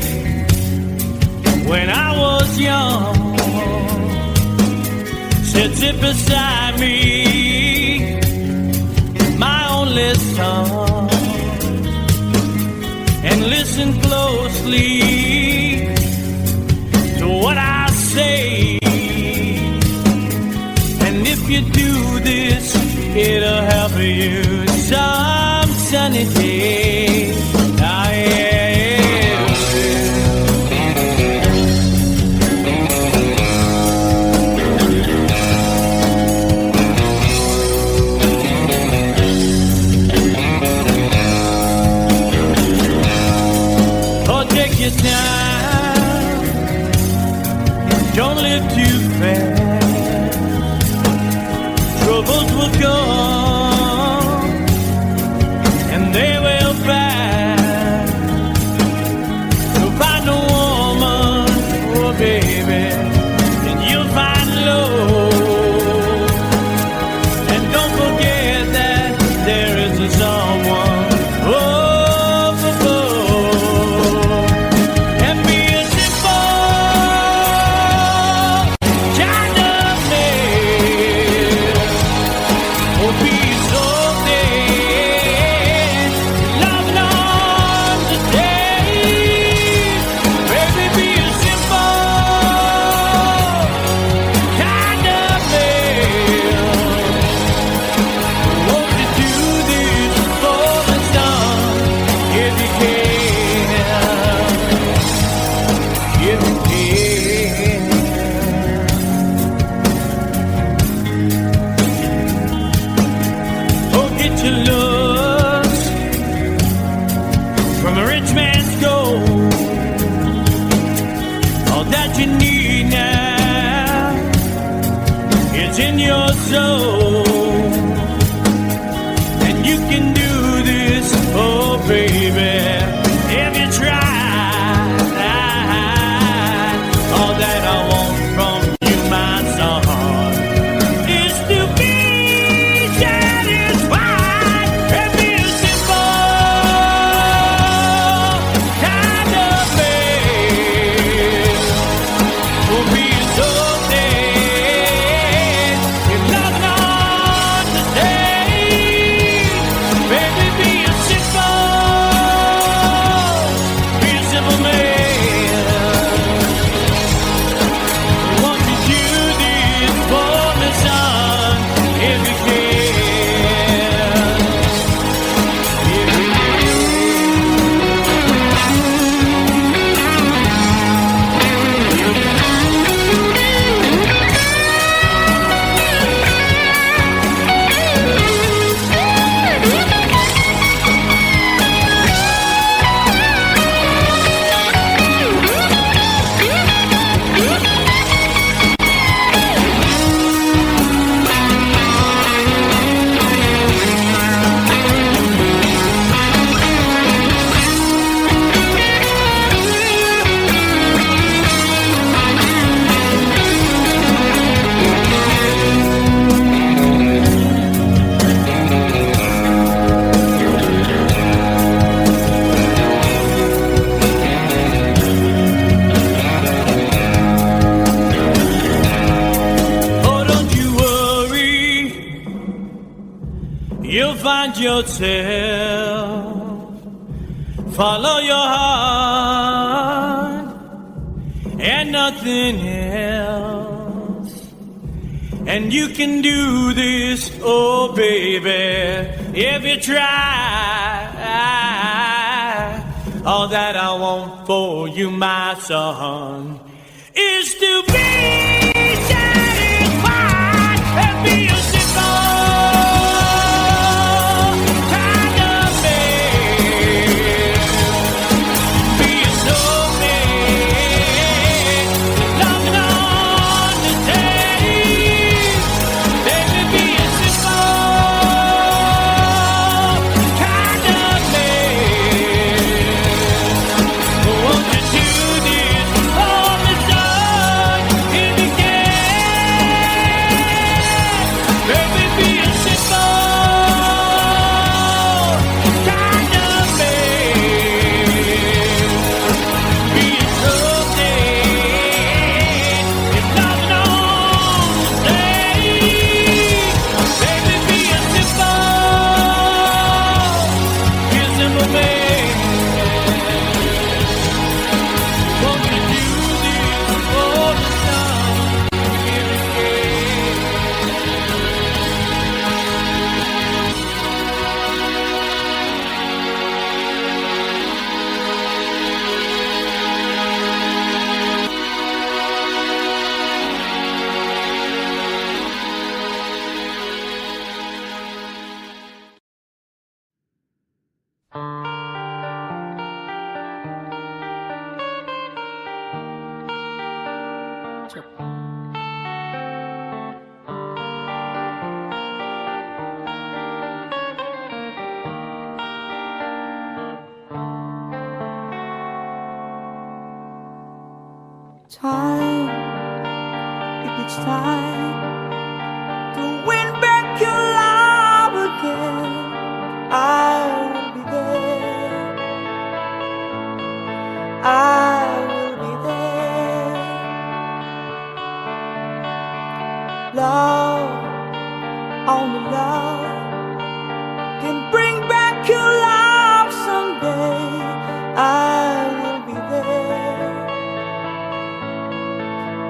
when I was young, said sit beside me, my only son, and listen closely to what I say. And if you do this, it'll help you some sunny day. Don't live too fast. Troubles will come and they will pass. So find a woman, oh baby, and you'll find love. And don't forget that there is a someone. Yourself, follow your heart and nothing else, and you can do this, oh baby, if you try. All that I want for you, my son, is to be satisfied and be a simple kind of man. Time, if it's time to win back your love again, I will be there. I will be there. Love, only love can bring back your love someday. I will be there.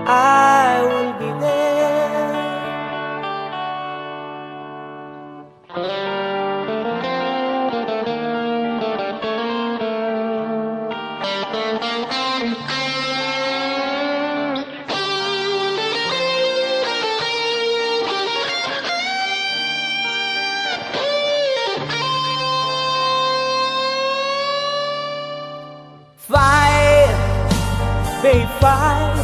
I will be there. Fight, babe, fight.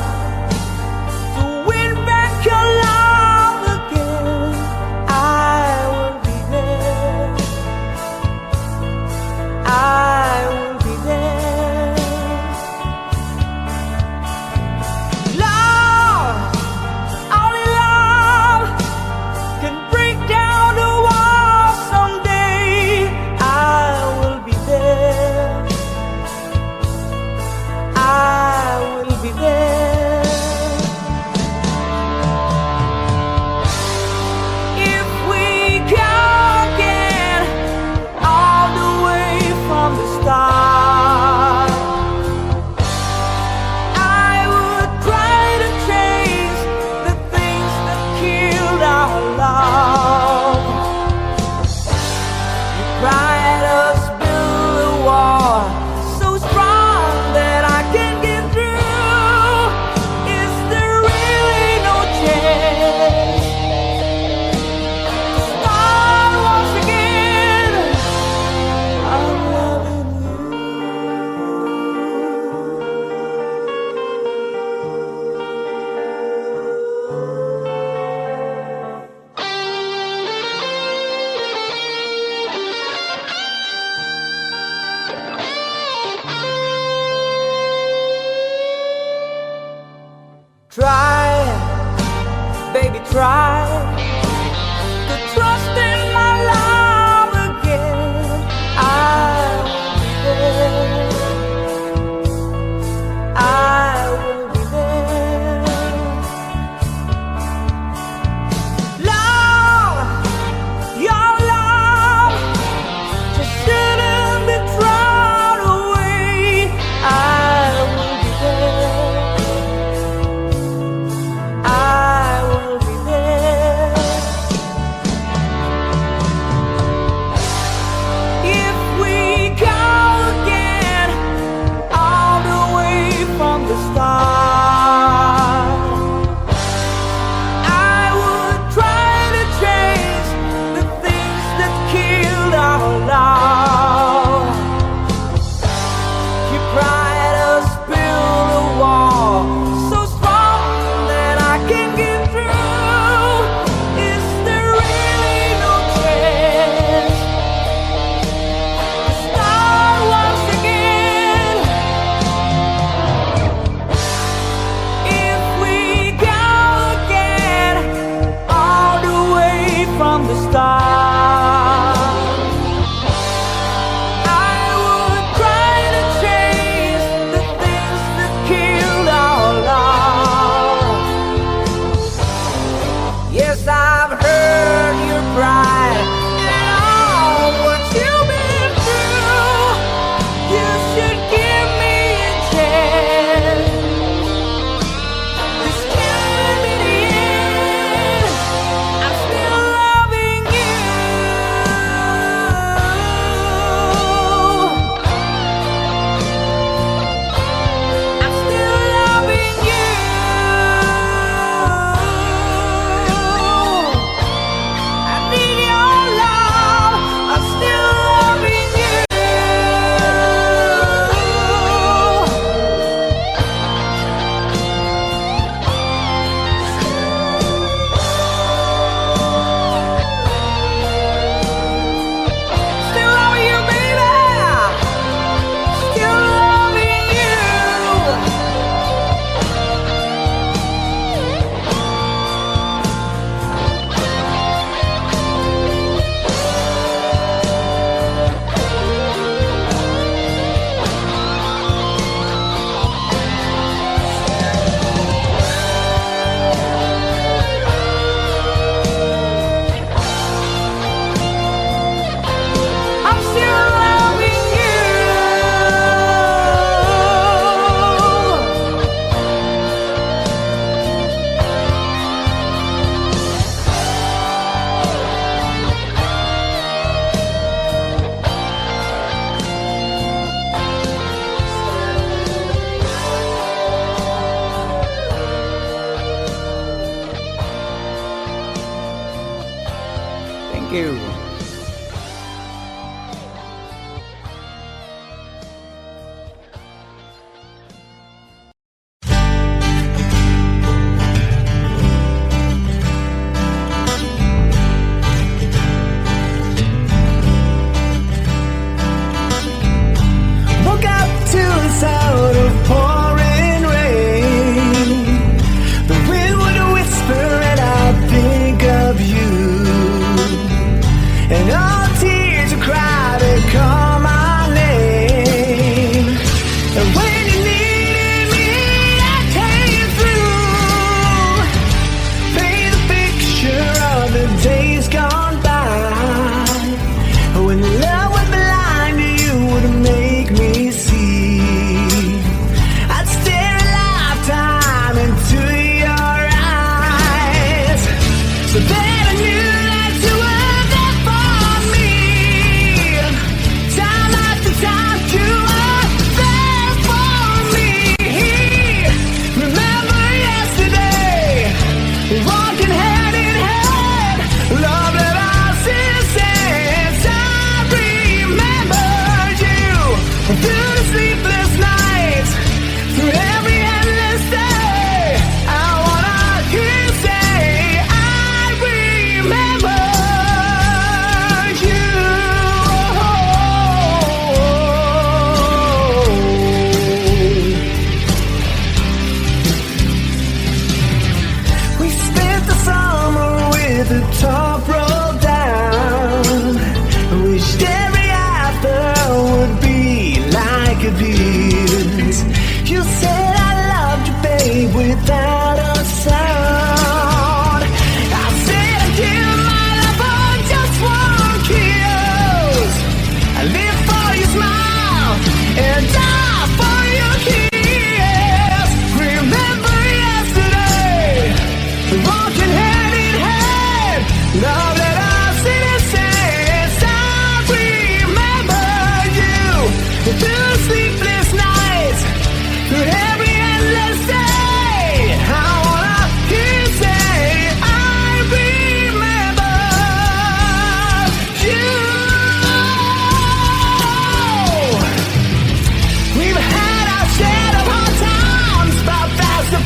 Be there.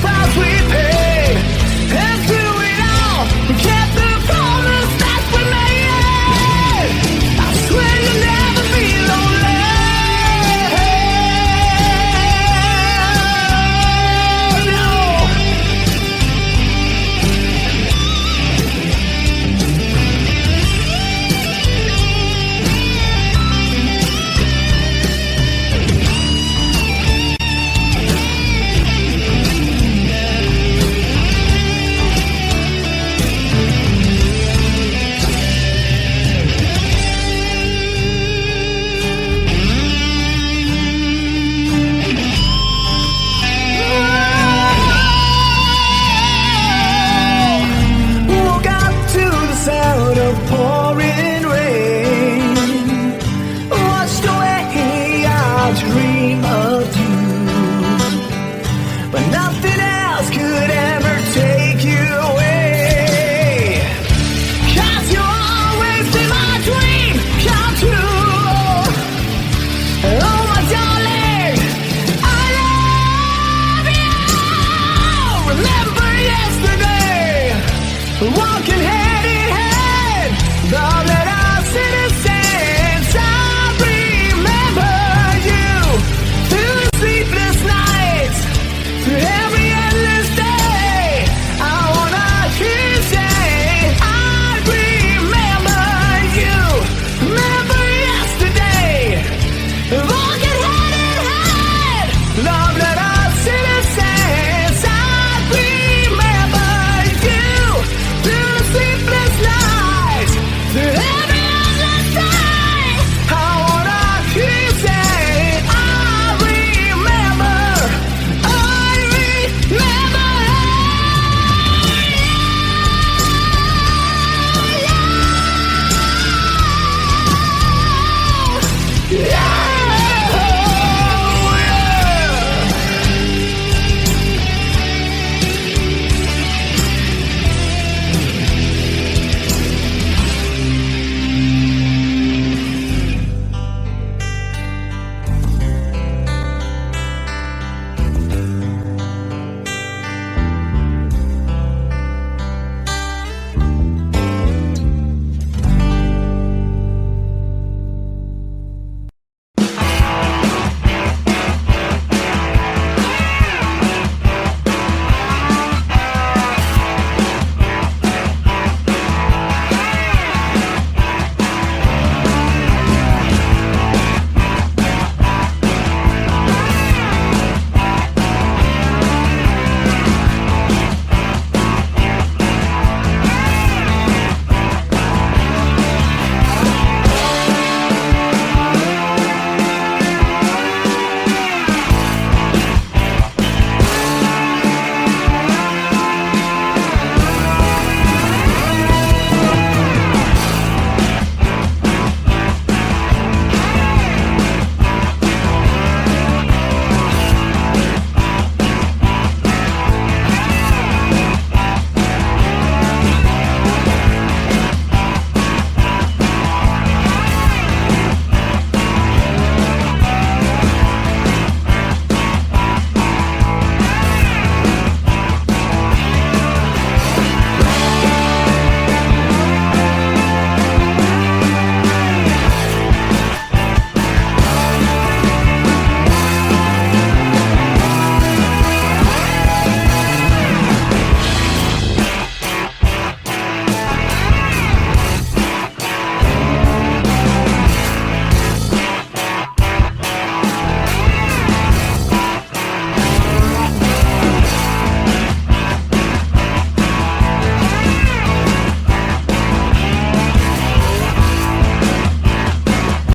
price we paid. And through it all, we kept the promise that we made. I swear you'll never be lonely. No. Woke up to the sound of pouring rain. Watched away our dream of you, but nothing else could ever